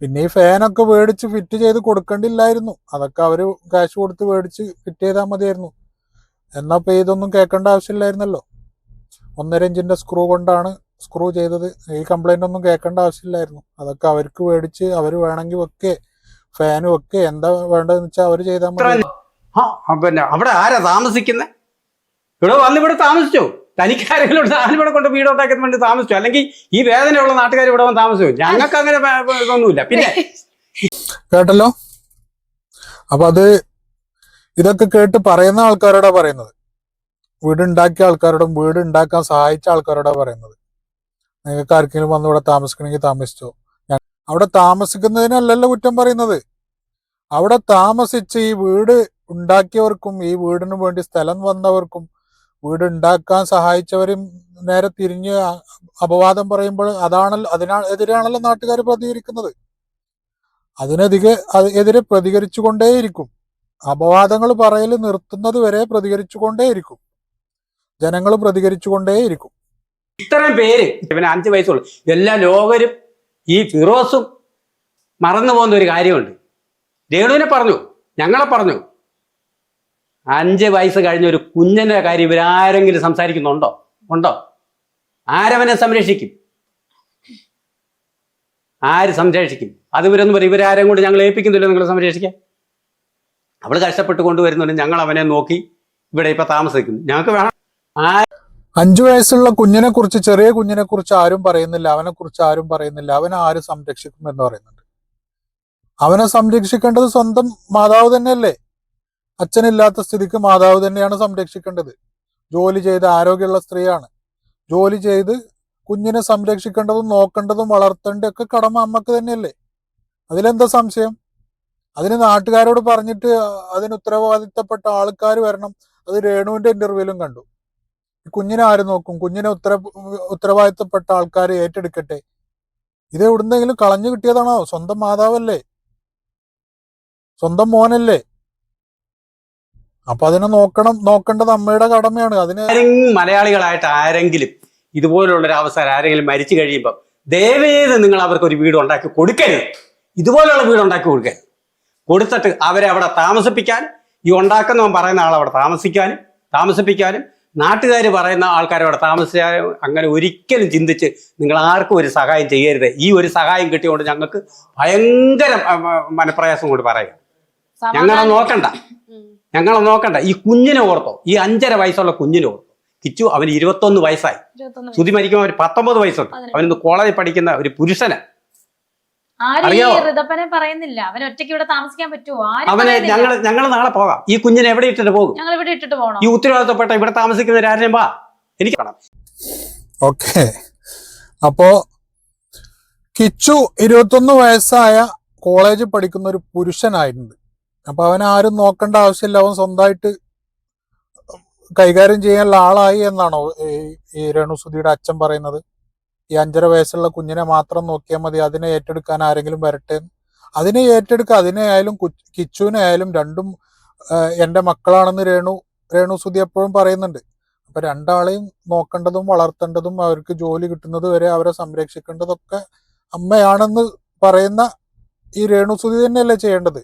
പിന്നെ ഈ ഫാനൊക്കെ മേടിച്ച് ഫിറ്റ് ചെയ്ത് കൊടുക്കേണ്ടില്ലായിരുന്നു, അതൊക്കെ അവര് കാശ് കൊടുത്ത് മേടിച്ച് ഫിറ്റ് ചെയ്താൽ മതിയായിരുന്നു. എന്നാ ഇപ്പൊ ഇതൊന്നും കേൾക്കേണ്ട ആവശ്യമില്ലായിരുന്നല്ലോ. 1.5 ഇഞ്ചിന്റെ സ്ക്രൂ കൊണ്ടാണ് സ്ക്രൂ ചെയ്തത്, ഈ കംപ്ലൈന്റ് ഒന്നും കേൾക്കേണ്ട ആവശ്യമില്ലായിരുന്നു. അതൊക്കെ അവർക്ക് മേടിച്ച് അവർ വേണമെങ്കിൽ വെക്കേ ഫാനും ഒക്കെ എന്താ വേണ്ടതെന്ന് വെച്ചാൽ അവര് ചെയ്താൽ മതി. പിന്നെ അവിടെ ആരാ താമസിക്കുന്നത്? ഇവിടെ വന്ന് ഇവിടെ താമസിച്ചോ? തനിക്കാരെങ്കിലും ഇവിടെ കൊണ്ട് വീടോട്ടാക്കാൻ വേണ്ടി താമസിച്ചു, അല്ലെങ്കിൽ ഈ വേദനയുള്ള നാട്ടുകാർ ഇവിടെ വന്ന് താമസിച്ചു? ഞങ്ങൾക്ക് അങ്ങനെ ഇതൊന്നുമില്ല. പിന്നെ കേട്ടല്ലോ, അപ്പൊ അത് ഇതൊക്കെ കേട്ട് പറയുന്ന ആൾക്കാരോടാ പറയുന്നത്, വീടുണ്ടാക്കിയ ആൾക്കാരോടും വീട് ഉണ്ടാക്കാൻ സഹായിച്ച ആൾക്കാരോടാ പറയുന്നത്. നിങ്ങൾക്ക് ആർക്കെങ്കിലും വന്ന് ഇവിടെ താമസിക്കണമെങ്കിൽ താമസിച്ചോ. അവിടെ താമസിക്കുന്നതിനല്ലല്ലോ കുറ്റം പറയുന്നത്, അവിടെ താമസിച്ച് ഈ വീട് ഉണ്ടാക്കിയവർക്കും ഈ വീടിന് വേണ്ടി സ്ഥലം വന്നവർക്കും വീട് ഉണ്ടാക്കാൻ സഹായിച്ചവരും നേരെ തിരിഞ്ഞ് അപവാദം പറയുമ്പോൾ അതിനെതിരെയാണല്ലോ നാട്ടുകാർ പ്രതികരിക്കുന്നത്. എതിരെ പ്രതികരിച്ചുകൊണ്ടേയിരിക്കും. അപവാദങ്ങൾ പറയൽ നിർത്തുന്നത് വരെ പ്രതികരിച്ചുകൊണ്ടേയിരിക്കും, ജനങ്ങൾ പ്രതികരിച്ചുകൊണ്ടേയിരിക്കും. ഇത്രയും പേര് ഇവന് 5 വയസ്സുള്ളൂ, എല്ലാ ലോകരും ഈ ഫിറോസും മറന്നു പോകുന്ന ഒരു കാര്യമുണ്ട്. രേണുവിനെ പറഞ്ഞു, ഞങ്ങളെ പറഞ്ഞു, 5 വയസ്സ് കഴിഞ്ഞ ഒരു കുഞ്ഞിന്റെ കാര്യം ഇവരാരെങ്കിലും സംസാരിക്കുന്നുണ്ടോ? ഉണ്ടോ? ആരവനെ സംരക്ഷിക്കും? ആര് സംരക്ഷിക്കും? അത് ഇവരൊന്നും പറയും, ഇവരാരും കൊണ്ട് ഞങ്ങൾ ഏൽപ്പിക്കുന്നില്ല നിങ്ങൾ സംരക്ഷിക്കാൻ. അവൾ കഷ്ടപ്പെട്ട് കൊണ്ടുവരുന്നുണ്ട്, ഞങ്ങൾ അവനെ നോക്കി ഇവിടെ ഇപ്പൊ താമസിക്കുന്നു. ഞങ്ങൾക്ക് വേണം. 5 വയസ്സുള്ള കുഞ്ഞിനെ കുറിച്ച്, ചെറിയ കുഞ്ഞിനെ കുറിച്ച് ആരും പറയുന്നില്ല, അവനെ കുറിച്ച് ആരും പറയുന്നില്ല. അവനെ ആര് സംരക്ഷിക്കും എന്ന് പറയുന്നുണ്ട്. അവനെ സംരക്ഷിക്കേണ്ടത് സ്വന്തം മാതാവ് തന്നെയല്ലേ? അച്ഛനില്ലാത്ത സ്ഥിതിക്ക് മാതാവ് തന്നെയാണ് സംരക്ഷിക്കേണ്ടത്. ജോലി ചെയ്ത് ആരോഗ്യമുള്ള സ്ത്രീയാണ്. ജോലി ചെയ്ത് കുഞ്ഞിനെ സംരക്ഷിക്കേണ്ടതും നോക്കേണ്ടതും വളർത്തേണ്ടതും ഒക്കെ കടമ അമ്മക്ക് തന്നെയല്ലേ? അതിലെന്താ സംശയം? അതിന് നാട്ടുകാരോട് പറഞ്ഞിട്ട് അതിന് ഉത്തരവാദിത്തപ്പെട്ട ആൾക്കാർ വരണം. അത് രേണുവിന്റെ ഇന്റർവ്യൂവിലും കണ്ടു. കുഞ്ഞിനെ ആര് നോക്കും? കുഞ്ഞിനെ ഉത്തരവാദിത്തപ്പെട്ട ആൾക്കാർ ഏറ്റെടുക്കട്ടെ. ഇത് എവിടുന്നെങ്കിലും കളഞ്ഞു കിട്ടിയതാണോ? സ്വന്തം മാതാവല്ലേ, സ്വന്തം മോനല്ലേ? അപ്പൊ അതിനെ നോക്കേണ്ടത് അമ്മയുടെ കടമയാണ്. അതിന് മലയാളികളായിട്ട് ആരെങ്കിലും ഇതുപോലുള്ളൊരു അവസരം ആരെങ്കിലും മരിച്ചു കഴിയുമ്പോൾ ദയവേത് നിങ്ങൾ അവർക്ക് ഒരു വീട് ഉണ്ടാക്കി കൊടുക്കരുത്. ഇതുപോലുള്ള വീട് ഉണ്ടാക്കി കൊടുക്കരുത്. കൊടുത്തിട്ട് അവരെ അവിടെ താമസിപ്പിക്കാൻ, ഈ ഉണ്ടാക്കുന്നവൻ പറയുന്ന ആൾ അവിടെ താമസിപ്പിക്കാനും നാട്ടുകാർ പറയുന്ന ആൾക്കാരെ അവിടെ താമസിക്കാനും അങ്ങനെ ഒരിക്കലും ചിന്തിച്ച് നിങ്ങൾ ആർക്കും ഒരു സഹായം ചെയ്യരുത്. ഈ ഒരു സഹായം കിട്ടിയോണ്ട് ഞങ്ങൾക്ക് ഭയങ്കര മനപ്രയാസം കൊണ്ട് പറയാം. ഞങ്ങളെ നോക്കണ്ട. ഈ കുഞ്ഞിനെ ഓർത്തോ, ഈ 5.5 വയസ്സുള്ള കുഞ്ഞിനെ ഓർത്തോ. കിച്ചു അവന് 21 വയസ്സായി. സുധി മരിക്കുമ്പോൾ അവന് 19 വയസ്സുണ്ട്. അവനിന്ന് കോളേജിൽ പഠിക്കുന്ന ഒരു പുരുഷന്. പറയുന്നില്ല അവൻ ഒറ്റയ്ക്ക് ഇവിടെ താമസിക്കാൻ പറ്റുമോ? അവനെ ഞങ്ങൾ നാളെ പോകാം. ഈ കുഞ്ഞിനെ എവിടെ ഇട്ടിട്ട് പോകും? ഞങ്ങൾ ഇവിടെ ഇട്ടിട്ട് പോകണം. ഈ ഉത്തരവാദിത്തപ്പെട്ട ഇവിടെ താമസിക്കുന്നവരാരും വാ, എനിക്ക് കാണാം. ഓക്കെ, അപ്പോ കിച്ചു 21 വയസ്സായ കോളേജിൽ പഠിക്കുന്ന ഒരു പുരുഷനായിട്ടുണ്ട്. അപ്പൊ അവനാരും നോക്കേണ്ട ആവശ്യമില്ല, അവൻ സ്വന്തമായിട്ട് കൈകാര്യം ചെയ്യാനുള്ള ആളായി എന്നാണോ ഈ രേണുസുധിയുടെ അച്ഛൻ പറയുന്നത്? ഈ 5.5 വയസ്സുള്ള കുഞ്ഞിനെ മാത്രം നോക്കിയാൽ മതി, അതിനെ ഏറ്റെടുക്കാൻ ആരെങ്കിലും വരട്ടെ? അതിനെ ഏറ്റെടുക്കുക. അതിനെ ആയാലും കിച്ചുവിനെ ആയാലും രണ്ടും എൻ്റെ മക്കളാണെന്ന് രേണുസുധി എപ്പോഴും പറയുന്നുണ്ട്. അപ്പൊ രണ്ടാളെയും നോക്കേണ്ടതും വളർത്തേണ്ടതും അവർക്ക് ജോലി കിട്ടുന്നത് വരെ അവരെ സംരക്ഷിക്കേണ്ടതൊക്കെ അമ്മയാണെന്ന് പറയുന്ന ഈ രേണുസുധി തന്നെയല്ലേ ചെയ്യേണ്ടത്?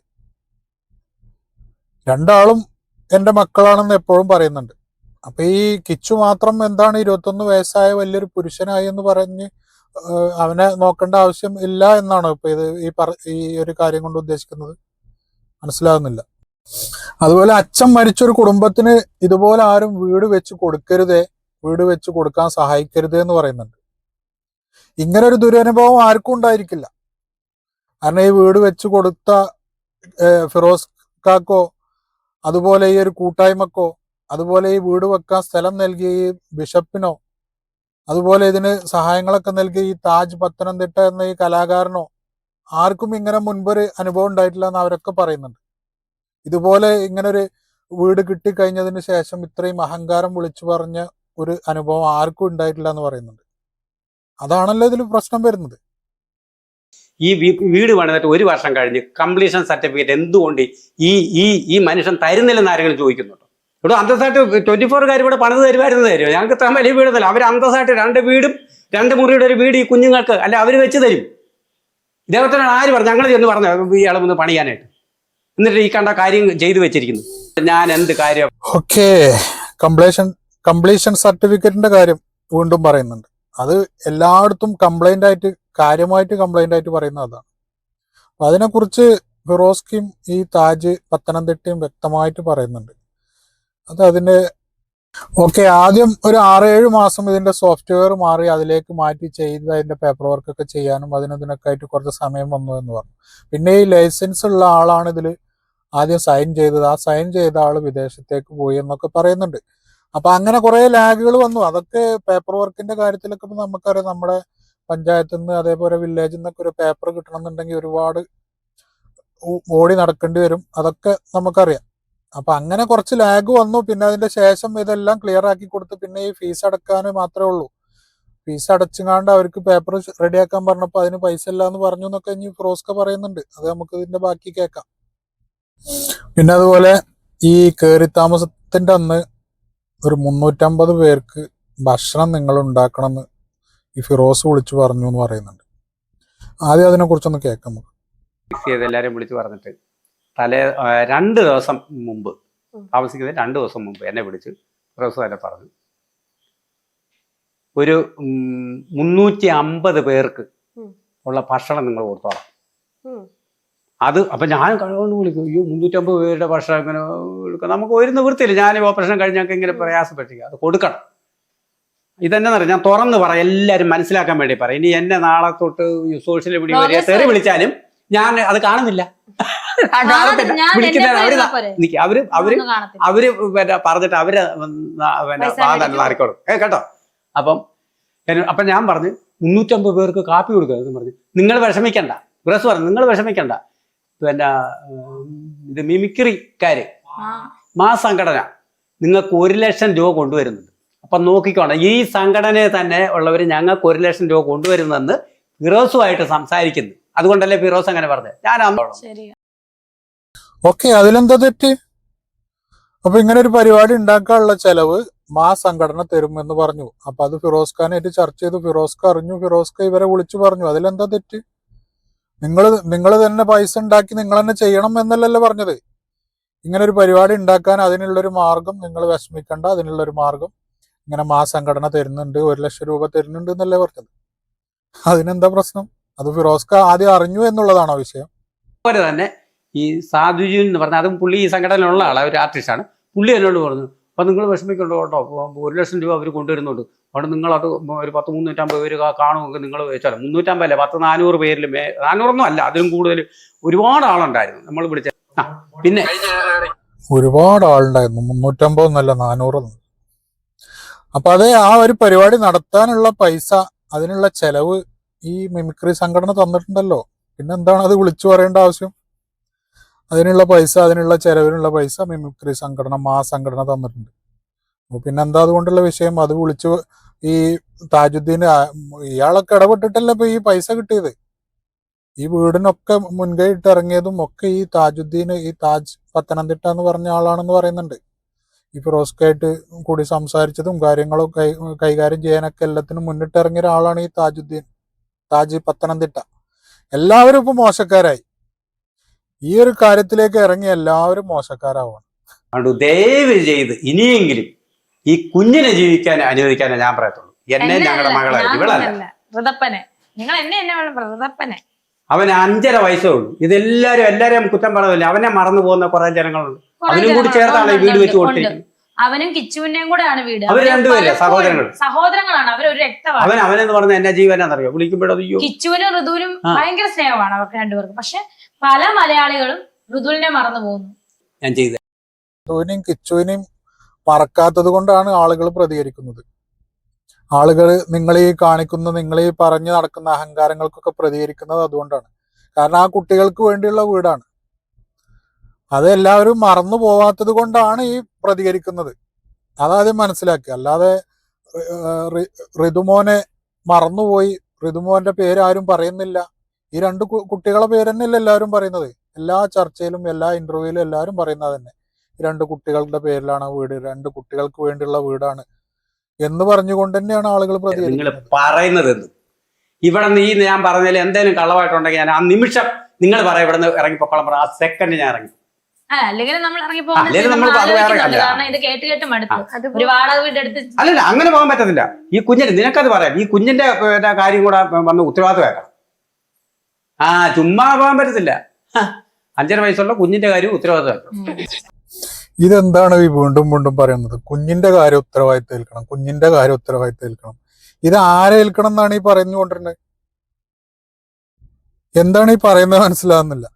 രണ്ടാളും എൻ്റെ മക്കളാണെന്ന് എപ്പോഴും പറയുന്നുണ്ട്. അപ്പൊ ഈ കിച്ചു മാത്രം എന്താണ് 21 വയസ്സായ വലിയൊരു പുരുഷനായി എന്ന് പറഞ്ഞ് അവനെ നോക്കേണ്ട ആവശ്യം ഇല്ല എന്നാണോ ഇപ്പൊ ഈ ഒരു കാര്യം കൊണ്ട് ഉദ്ദേശിക്കുന്നത്? മനസ്സിലാകുന്നില്ല. അതുപോലെ അച്ഛൻ മരിച്ചൊരു കുടുംബത്തിന് ഇതുപോലെ ആരും വീട് വെച്ച് കൊടുക്കരുതേ, വീട് വെച്ച് കൊടുക്കാൻ സഹായിക്കരുതേ എന്ന് പറയുന്നുണ്ട്. ഇങ്ങനെ ഒരു ദുരനുഭവം ആർക്കും ഉണ്ടായിരിക്കില്ല. കാരണം ഈ വീട് വെച്ച് കൊടുത്ത ഫിറോസ് കാക്കോ, അതുപോലെ ഈ ഒരു കൂട്ടായ്മക്കോ, അതുപോലെ ഈ വീട് വെക്കാൻ സ്ഥലം നൽകിയ ഈ ബിഷപ്പിനോ, അതുപോലെ ഇതിന് സഹായങ്ങളൊക്കെ നൽകിയ ഈ താജ് പത്തനംതിട്ട എന്ന ഈ കലാകാരനോ ആർക്കും ഇങ്ങനെ മുൻപൊരു അനുഭവം ഉണ്ടായിട്ടില്ല എന്ന് അവരൊക്കെ പറയുന്നുണ്ട്. ഇതുപോലെ ഇങ്ങനൊരു വീട് കിട്ടിക്കഴിഞ്ഞതിന് ശേഷം ഇത്രയും അഹങ്കാരം വിളിച്ചു പറഞ്ഞ ഒരു അനുഭവം ആർക്കും ഉണ്ടായിട്ടില്ല എന്ന് പറയുന്നുണ്ട്. അതാണല്ലോ ഇതിൽ പ്രശ്നം വരുന്നത്. ഈ വീട് പണിതിട്ട് 1 വർഷം കഴിഞ്ഞ് കംപ്ലീഷൻ സർട്ടിഫിക്കറ്റ് എന്തുകൊണ്ട് ഈ മനുഷ്യൻ തരുന്നില്ലെന്ന് ആരെങ്കിലും ചോദിക്കുന്നുണ്ടോ? ഇവിടെ അന്തസ്സായിട്ട് 24 ഇവിടെ പണിത് തരുമായിരുന്നു. ഞങ്ങൾക്ക് ഇത്ര വലിയ വീടല്ല. അവർ അന്തസ്സായിട്ട് 2 വീടും 2 മുറിയുടെ ഒരു വീട് ഈ കുഞ്ഞുങ്ങൾക്ക് അല്ല അവർ വെച്ച് തരും. ഇദ്ദേഹത്തിനാണ് ആര് പറഞ്ഞു? ഞങ്ങൾ ചെന്ന് പറഞ്ഞു ഇയാളെ ഒന്ന് പണിയാനായിട്ട്. എന്നിട്ട് ഈ കണ്ട കാര്യം ചെയ്തു വെച്ചിരിക്കുന്നു. ഞാൻ എന്ത് കാര്യം? ഓക്കെ, കംപ്ലീഷൻ സർട്ടിഫിക്കറ്റിന്റെ കാര്യം വീണ്ടും പറയുന്നുണ്ട്. അത് എല്ലായിടത്തും കാര്യമായിട്ട് കംപ്ലൈന്റ് ആയിട്ട് പറയുന്ന അതാണ്. അപ്പൊ അതിനെക്കുറിച്ച് ഫിറോസ്കിയും ഈ താജ് പത്തനംതിട്ടയും വ്യക്തമായിട്ട് പറയുന്നുണ്ട്. ആദ്യം ഒരു 6-7 മാസം ഇതിന്റെ സോഫ്റ്റ്വെയർ മാറി അതിലേക്ക് മാറ്റി ചെയ്ത് അതിന്റെ പേപ്പർ വർക്കൊക്കെ ചെയ്യാനും ഇതിനൊക്കെ ആയിട്ട് കുറച്ച് സമയം വന്നു എന്ന് പറഞ്ഞു. പിന്നെ ഈ ലൈസൻസ് ഉള്ള ആളാണ് ഇതിൽ ആദ്യം സൈൻ ചെയ്തത്. ആ സൈൻ ചെയ്ത ആള് വിദേശത്തേക്ക് പോയി എന്നൊക്കെ പറയുന്നുണ്ട്. അപ്പൊ അങ്ങനെ കുറെ ലാഗുകൾ വന്നു. അതൊക്കെ പേപ്പർ വർക്കിന്റെ കാര്യത്തിലൊക്കെ നമുക്കറിയാം. നമ്മുടെ പഞ്ചായത്തിൽ നിന്ന് അതേപോലെ വില്ലേജിൽ നിന്നൊക്കെ ഒരു പേപ്പർ കിട്ടണമെന്നുണ്ടെങ്കിൽ ഒരുപാട് ഓടി നടക്കേണ്ടി വരും. അതൊക്കെ നമുക്കറിയാം. അപ്പൊ അങ്ങനെ കുറച്ച് ലാഗ് വന്നു. പിന്നെ അതിന്റെ ശേഷം ഇതെല്ലാം ക്ലിയർ ആക്കി കൊടുത്ത് പിന്നെ ഈ ഫീസ് അടക്കാൻ മാത്രമേ ഉള്ളൂ. ഫീസ് അടച്ചുകാണ്ട് അവർക്ക് പേപ്പർ റെഡിയാക്കാൻ പറഞ്ഞപ്പോൾ അതിന് പൈസ ഇല്ല എന്ന് പറഞ്ഞു എന്നൊക്കെ ഇനി ഫിറോസ്ക പറയുന്നുണ്ട്. അത് നമുക്ക് ഇതിന്റെ ബാക്കി കേൾക്കാം. പിന്നെ അതുപോലെ ഈ കയറി താമസത്തിന്റെ അന്ന് ഒരു 350 പേർക്ക് ഭക്ഷണം നിങ്ങൾ ഉണ്ടാക്കണമെന്ന് ഈ ഫിറോസ് വിളിച്ചു പറഞ്ഞു എന്ന് പറയുന്നുണ്ട്. ആദ്യം അതിനെ കുറിച്ചൊന്ന് കേൾക്കാം നമുക്ക്. എല്ലാവരെയും വിളിച്ചു പറഞ്ഞിട്ട് 2 ദിവസം മുമ്പ് താമസിക്കുന്നത് 2 ദിവസം മുമ്പ് എന്നെ വിളിച്ച് ഫിറോസ് തന്നെ പറഞ്ഞു ഒരു 350 പേർക്ക് ഉള്ള ഭക്ഷണം നിങ്ങൾ കൊടുത്തോളാം. അത് അപ്പൊ ഞാൻ കഴിവുകൊണ്ട് വിളിക്കും. 350 പേരുടെ ഭക്ഷണം ഇങ്ങനെ കൊടുക്കാം, നമുക്ക് ഒരു നിവൃത്തിയില്ല. ഞാൻ ഓപ്പറേഷൻ കഴിഞ്ഞൊക്കെ ഇങ്ങനെ പ്രയാസപ്പെട്ടിരിക്കുക, അത് കൊടുക്കണം. ഇതെന്നെ അറിയാം, ഞാൻ തുറന്ന് പറയാം, എല്ലാവരും മനസ്സിലാക്കാൻ വേണ്ടി പറയാം. ഇനി എന്നെ നാളെ തൊട്ട് സോഷ്യൽ മീഡിയ വരെ തെറി വിളിച്ചാലും ഞാൻ അത് കാണുന്നില്ല. അവര് പറഞ്ഞിട്ട് അവര് മാറിക്കോളും കേട്ടോ. അപ്പം ഞാൻ പറഞ്ഞു 350 പേർക്ക് കാപ്പി കൊടുക്കുക എന്ന് പറഞ്ഞു. നിങ്ങൾ വിഷമിക്കണ്ട, ഫിറോസ് പറഞ്ഞു, നിങ്ങൾ വിഷമിക്കണ്ട. പിന്നെ ഇത് മിമിക്രിക്കാര് ആ. മാ സംഘടന നിങ്ങൾക്ക് 1 ലക്ഷം രൂപ കൊണ്ടുവരുന്നുണ്ട്. അപ്പം നോക്കിക്കോണം, ഈ സംഘടനയെ തന്നെ ഉള്ളവർ ഞങ്ങൾക്ക് 1 ലക്ഷം രൂപ കൊണ്ടുവരുന്നെന്ന് ഫിറോസുമായിട്ട് സംസാരിക്കുന്നു. അതുകൊണ്ടല്ലേ ഫിറോസ് അങ്ങനെ പറഞ്ഞത്. ഞാൻ അന്ന് ശരി. ഓക്കെ, അതിലെന്താ തെറ്റ്? അപ്പൊ ഇങ്ങനെ ഒരു പരിപാടി ഉണ്ടാക്കാനുള്ള ചെലവ് സംഘടന തരുമെന്ന് പറഞ്ഞു. അപ്പൊ അത് ഫിറോസ് ഖാനായിട്ട് ചർച്ച ചെയ്തു. ഫിറോസ്ക്ക് അറിഞ്ഞു. ഫിറോസ്ക്ക് ഇവരെ വിളിച്ചു പറഞ്ഞു. അതിലെന്താ തെറ്റ്? നിങ്ങൾ തന്നെ പൈസ ഉണ്ടാക്കി നിങ്ങൾ തന്നെ ചെയ്യണം എന്നല്ലല്ലോ പറഞ്ഞത്. ഇങ്ങനെ ഒരു പരിപാടി ഉണ്ടാക്കാൻ അതിനുള്ളൊരു മാർഗം, നിങ്ങൾ വിഷമിക്കണ്ട, അതിനുള്ളൊരു മാർഗം ഇങ്ങനെ സംഘടന തരുന്നുണ്ട്, 1 ലക്ഷം രൂപ തരുന്നുണ്ട് എന്നല്ലേ പറഞ്ഞത്. അതിനെന്താ പ്രശ്നം? അത് ഫിറോസ്ക്ക് ആദ്യം അറിഞ്ഞു എന്നുള്ളതാണോ വിഷയം? അതുപോലെ തന്നെ ഈ സാധുജീൻ എന്ന് പറഞ്ഞാൽ അതും പുള്ളി ഈ സംഘടനയിലുള്ള ആളാണ്, ഒരു ആർട്ടിസ്റ്റാണ്. പുള്ളി എന്നോട് പറഞ്ഞു, അപ്പം നിങ്ങൾ വിഷമിക്കണ്ടോ കേട്ടോ, 1 ലക്ഷം രൂപ അവർ കൊണ്ടുവരുന്നുണ്ട്, അവിടെ നിങ്ങളത് ഒരു 10-350 പേര് കാണുമെങ്കിൽ നിങ്ങൾ വെച്ചാൽ 350 അല്ല 10-400 പേരിൽ 400 അല്ല, അതിലും കൂടുതൽ ഒരുപാട് ആളുണ്ടായിരുന്നു നമ്മൾ വിളിച്ച. പിന്നെ ഒരുപാട് ആളുണ്ടായിരുന്നു, 350 എന്നല്ല 400. അപ്പൊ അത് ആ ഒരു പരിപാടി നടത്താനുള്ള പൈസ, അതിനുള്ള ചെലവ് ഈ മിമിക്രി സംഘടന തന്നിട്ടുണ്ടല്ലോ. പിന്നെ എന്താണ് അത് വിളിച്ചു പറയേണ്ട ആവശ്യം? അതിനുള്ള പൈസ, അതിനുള്ള ചെലവിനുള്ള പൈസ മിമിക്രി സംഘടന സംഘടന തന്നിട്ടുണ്ട്. അപ്പൊ പിന്നെന്താ അതുകൊണ്ടുള്ള വിഷയം? അത് വിളിച്ചു ഈ താജുദ്ദീൻ ഇയാളൊക്കെ ഇടപെട്ടിട്ടല്ലേ ഇപ്പൊ ഈ പൈസ കിട്ടിയത്. ഈ വീടിനൊക്കെ മുൻകൈ ഇട്ട് ഇറങ്ങിയതും ഒക്കെ ഈ താജുദ്ദീൻ, ഈ താജ് പത്തനംതിട്ട എന്ന് പറഞ്ഞ ആളാണെന്ന് പറയുന്നുണ്ട്. ഈ ഫിറോസ്ക്കായിട്ട് കൂടി സംസാരിച്ചതും കാര്യങ്ങളും കൈകാര്യം ചെയ്യാനൊക്കെ എല്ലാത്തിനും മുന്നിട്ട് ഇറങ്ങിയ ഒരാളാണ് ഈ താജുദ്ദീൻ, താജ് പത്തനംതിട്ട. എല്ലാവരും ഇപ്പൊ മോശക്കാരായി. ഈ ഒരു കാര്യത്തിലേക്ക് ഇറങ്ങി എല്ലാവരും മോശക്കാരാവാണ്. അതുകൊണ്ട് ദയവ് ചെയ്ത് ഇനിയെങ്കിലും ഈ കുഞ്ഞിനെ ജീവിക്കാൻ അനുവദിക്കാനേ ഞാൻ പറയത്തുള്ളൂ. എന്നെ ഞങ്ങളുടെ മകളെ ഇവളല്ല, ഋതപ്പനെ. നിങ്ങൾ എന്നെ ഋതപ്പനെ. അവന് 5.5 വയസ്സേ ഉള്ളൂ. എല്ലാരെയും കുറ്റം പറയുന്നില്ല. അവനെ മറന്നു പോകുന്ന കുറെ ജനങ്ങളുണ്ട്. അവനും കൂടി ചേർത്താണ് ഈ വീട് വെച്ച് കൊടുത്തിരിക്കുന്നത്. അവനും കിച്ചുവിന്റെയും കൂടെ ആണ് വീട്. അവർ രണ്ടുപേരെ സഹോദരങ്ങളാണ്. അവരൊരു രക്തമാണ്. അവനെന്ന് പറഞ്ഞ എന്നെ ജീവനാന്നറിയോ വിളിക്കുമ്പോഴോ. കിച്ചുവിനും ഋതുവിനും ഭയങ്കര സ്നേഹമാണ് അവർക്ക് രണ്ടുപേർക്കും. പക്ഷെ പല മലയാളികളും ഋതുവിനെ മറന്നു പോകുന്നു. ഞാൻ ചെയ്ത ഋതുവിനെയും കിച്ചുവിനെയും മറക്കാത്തത് കൊണ്ടാണ് ആളുകൾ പ്രതികരിക്കുന്നത്. ആളുകൾ നിങ്ങൾ ഈ പറഞ്ഞു നടക്കുന്ന അഹങ്കാരങ്ങൾക്കൊക്കെ പ്രതികരിക്കുന്നത് അതുകൊണ്ടാണ്. കാരണം ആ കുട്ടികൾക്ക് വേണ്ടിയുള്ള വീടാണ്. അത് എല്ലാവരും മറന്നു പോവാത്തത് കൊണ്ടാണ് ഈ പ്രതികരിക്കുന്നത്. അതാദ്യം മനസ്സിലാക്കുക. അല്ലാതെ ഋതുമോനെ മറന്നുപോയി, ഋതുമോന്റെ പേര് ആരും പറയുന്നില്ല. ഈ 2 കുട്ടികളെ പേര് തന്നെയല്ല എല്ലാവരും പറയുന്നത്. എല്ലാ ചർച്ചയിലും എല്ലാ ഇന്റർവ്യൂവിലും എല്ലാവരും പറയുന്നത് തന്നെ 2 കുട്ടികളുടെ പേരിലാണ് വീട്, 2 കുട്ടികൾക്ക് വേണ്ടിയുള്ള വീടാണ് എന്ന് പറഞ്ഞുകൊണ്ട് തന്നെയാണ് ആളുകൾ പ്രതികരിക്കുന്നത്. പറയുന്നത് ഇവിടെ ഈ ഞാൻ പറഞ്ഞതിൽ എന്തെങ്കിലും കള്ളമായിട്ടുണ്ടെങ്കിൽ ഞാൻ ആ നിമിഷം നിങ്ങൾ പറയാം ഇവിടെ നിന്ന് ഇറങ്ങിപ്പോക്കോളം പറ, ആ സെക്കൻഡ് ഞാൻ ഇറങ്ങി. അല്ലെങ്കിൽ നമ്മൾ ഇറങ്ങിപ്പോ കാരണം ഇത് കേട്ട് കേട്ട് മടുത്തു. ഒരു വാടക വീടെടുത്ത് അല്ലല്ല, അങ്ങനെ പോകാൻ പറ്റത്തില്ല. ഈ കുഞ്ഞിന് നിനക്കത് പറയാം. ഈ കുഞ്ഞിന്റെ കാര്യം കൂടെ വന്ന് ഉത്തരവാദിത്വമാക്കാം. ചുമ്മാ പോകാൻ പറ്റത്തില്ല. 5.5 വയസ്സുള്ള കുഞ്ഞിന്റെ കാര്യം ഉത്തരവാദിത്വമാക്കാം. ഇതെന്താണ് ഈ വീണ്ടും വീണ്ടും പറയുന്നത്? കുഞ്ഞിന്റെ കാര്യം ഉത്തരവാദിത്തം ഏൽക്കണം, കുഞ്ഞിന്റെ കാര്യം ഉത്തരവാദിത്തം ഏൽക്കണം. ഇത് ആരെ ഏൽക്കണം എന്നാണ് ഈ പറഞ്ഞുകൊണ്ടിരുന്നത്? എന്താണ് ഈ പറയുന്നത് മനസ്സിലാകുന്നില്ല.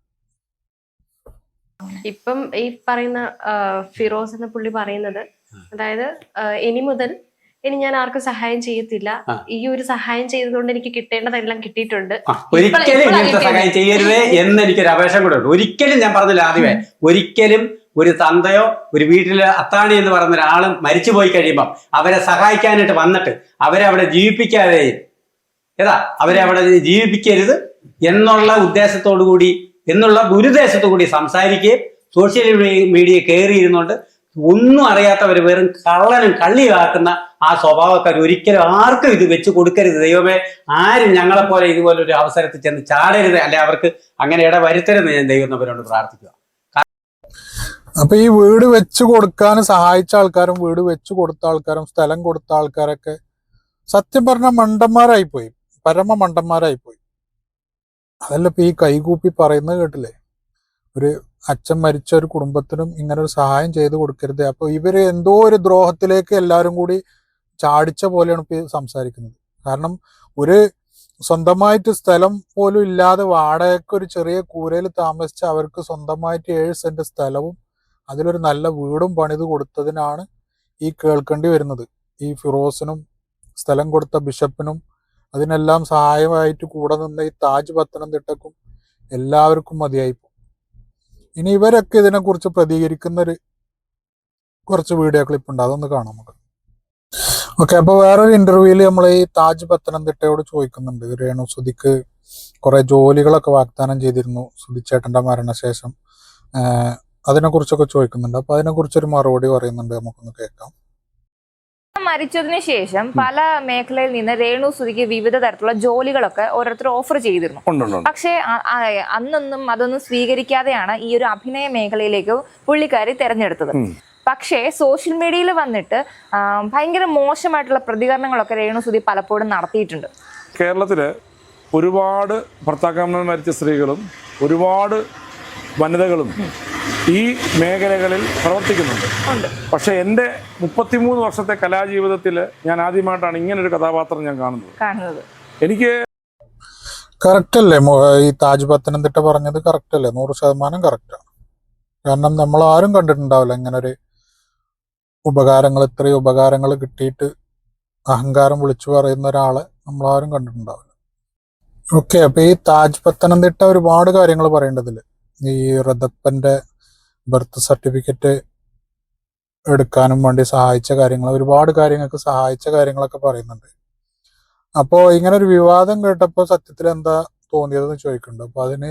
ഇപ്പം ഈ പറയുന്ന ഫിറോസ് എന്ന പുള്ളി പറയുന്നത്, അതായത് ഇനി ഞാൻ ആർക്കും സഹായം ചെയ്യത്തില്ല, ഈ ഒരു സഹായം ചെയ്തതുകൊണ്ട് എനിക്ക് കിട്ടേണ്ടതെല്ലാം കിട്ടിയിട്ടുണ്ട്, ഒരിക്കലും ഇങ്ങനത്തെ സഹായം ചെയ്യരുത് എന്ന് എനിക്കൊരു അപേക്ഷ കൂടെ ഉണ്ട്. ഒരിക്കലും ഞാൻ പറഞ്ഞില്ല ആദ്യമേ, ഒരിക്കലും ഒരു തന്തയോ ഒരു വീട്ടിലെ അത്താണി എന്ന് പറയുന്ന ഒരാളും മരിച്ചുപോയി കഴിയുമ്പം അവരെ സഹായിക്കാനായിട്ട് വന്നിട്ട് അവരെ അവിടെ ജീവിപ്പിക്കാതെ അവരെ അവിടെ ജീവിപ്പിക്കരുത് എന്നുള്ള ഉദ്ദേശത്തോടു കൂടി, എന്നുള്ള ദുരുദ്ദേശത്തോടു കൂടി സംസാരിക്കുകയും സോഷ്യൽ മീഡിയ കയറിയിരുന്നുകൊണ്ട് ഒന്നും അറിയാത്തവർ വെറും കള്ളനും കള്ളിയാക്കുന്ന ആ സ്വഭാവക്കാർ ഒരിക്കലും ആർക്കും ഇത് വെച്ച് കൊടുക്കരുത്. ദൈവമേ, ആരും ഞങ്ങളെപ്പോലെ ഇതുപോലൊരു അവസരത്തിൽ ചെന്ന് ചാടരുത്, അല്ലെ അവർക്ക് അങ്ങനെ ഇട വരുത്തരുതെന്ന് ഞാൻ ദൈവത്തിനവരോട് പ്രാർത്ഥിക്കുക. അപ്പൊ ഈ വീട് വെച്ചു കൊടുക്കാൻ സഹായിച്ച ആൾക്കാരും വീട് വെച്ചു കൊടുത്ത ആൾക്കാരും സ്ഥലം കൊടുത്ത ആൾക്കാരൊക്കെ സത്യം പറഞ്ഞ മണ്ടന്മാരായിപ്പോയി, പരമ മണ്ടന്മാരായിപ്പോയി. അതല്ല ഇപ്പൊ ഈ കൈകൂപ്പി പറയുന്നത് കേട്ടില്ലേ? ഒരു അച്ഛൻ മരിച്ച ഒരു കുടുംബത്തിനും ഇങ്ങനെ ഒരു സഹായം ചെയ്തു കൊടുക്കരുത്. അപ്പൊ ഇവര് എന്തോ ഒരു ദ്രോഹത്തിലേക്ക് എല്ലാവരും കൂടി ചാടിച്ച പോലെയാണ് ഇപ്പൊ സംസാരിക്കുന്നത്. കാരണം ഒരു സ്വന്തമായിട്ട് സ്ഥലം പോലും ഇല്ലാതെ വാടകയ്ക്ക് ഒരു ചെറിയ കൂരയിൽ താമസിച്ച അവർക്ക് സ്വന്തമായിട്ട് 7 സെന്റ് സ്ഥലവും അതിലൊരു നല്ല വീടും പണിത് കൊടുത്തതിനാണ് ഈ കേൾക്കേണ്ടി വരുന്നത്. ഈ ഫിറോസിനും സ്ഥലം കൊടുത്ത ബിഷപ്പിനും അതിനെല്ലാം സഹായമായിട്ട് കൂടെ നിന്ന ഈ താജ് പത്തനംതിട്ടക്കും എല്ലാവർക്കും മതിയായിപ്പോ. ഇനി ഇവരൊക്കെ ഇതിനെക്കുറിച്ച് പ്രതികരിക്കുന്നൊരു കുറച്ച് വീഡിയോ ക്ലിപ്പ് ഉണ്ട്, അതൊന്ന് കാണാം നമുക്ക്. ഓക്കെ, അപ്പോൾ വേറൊരു ഇന്റർവ്യൂവിൽ നമ്മൾ ഈ താജ് പത്തനംതിട്ടയോട് ചോദിക്കുന്നുണ്ട്, രേണു സുധിക്ക് കുറെ ജോലികളൊക്കെ വാഗ്ദാനം ചെയ്തിരുന്നു സുധിച്ചേട്ടന്റെ മരണശേഷം, അതിനെക്കുറിച്ചൊക്കെ ചോദിക്കുന്നുണ്ട്. അപ്പൊ അതിനെക്കുറിച്ചൊരു മറുപടി പറയുന്നുണ്ട്, നമുക്കൊന്ന് കേൾക്കാം. മരിച്ചതിന് ശേഷം പല മേഖലയിൽ നിന്ന് രേണു സുധിക്ക് വിവിധ തരത്തിലുള്ള ജോലികളൊക്കെ ഓരോരുത്തർ ഓഫർ ചെയ്തിരുന്നു. പക്ഷേ അന്നൊന്നും അതൊന്നും സ്വീകരിക്കാതെയാണ് ഈ ഒരു അഭിനയ മേഖലയിലേക്ക് പുള്ളിക്കാരി തെരഞ്ഞെടുത്തത്. പക്ഷേ സോഷ്യൽ മീഡിയയിൽ വന്നിട്ട് ഭയങ്കര മോശമായിട്ടുള്ള പ്രതികരണങ്ങളൊക്കെ രേണു സുധി പലപ്പോഴും നടത്തിയിട്ടുണ്ട്. കേരളത്തില് ഒരുപാട് ഭർത്താക്കന്മാർ മരിച്ച സ്ത്രീകളും ഒരുപാട് വനിതകളും ഈ മേഖലകളിൽ പ്രവർത്തിക്കുന്നുണ്ട്. പക്ഷെ എൻ്റെ 33 വർഷത്തെ കലാജീവിതത്തിൽ ഞാൻ ആദ്യമായിട്ടാണ് ഇങ്ങനൊരു കഥാപാത്രം ഞാൻ കാണുന്നത്. എനിക്ക് കറക്റ്റ് അല്ലേ ഈ താജ് പത്തനംതിട്ട പറഞ്ഞത്? കറക്റ്റ് അല്ലേ? 100% കറക്റ്റാണ്. കാരണം നമ്മൾ ആരും കണ്ടിട്ടുണ്ടാവില്ല ഇങ്ങനെ ഒരു ഉപകാരങ്ങൾ, ഇത്രയും ഉപകാരങ്ങൾ കിട്ടിയിട്ട് അഹങ്കാരം വിളിച്ചു പറയുന്ന ഒരാളെ നമ്മളാരും കണ്ടിട്ടുണ്ടാവില്ല. ഓക്കെ, അപ്പൊ ഈ താജ് പത്തനംതിട്ട ഒരുപാട് കാര്യങ്ങൾ പറയേണ്ടതില്ല. ഈ റദപ്പന്റെ ബർത്ത് സർട്ടിഫിക്കറ്റ് എടുക്കാനും വേണ്ടി സഹായിച്ച കാര്യങ്ങൾ, ഒരുപാട് കാര്യങ്ങൾക്ക് സഹായിച്ച കാര്യങ്ങളൊക്കെ പറയുന്നുണ്ട്. അപ്പോ ഇങ്ങനെ ഒരു വിവാദം കേട്ടപ്പോ സത്യത്തിൽ എന്താ തോന്നിയതെന്ന് ചോദിക്കുന്നുണ്ട്. അപ്പൊ അതിന്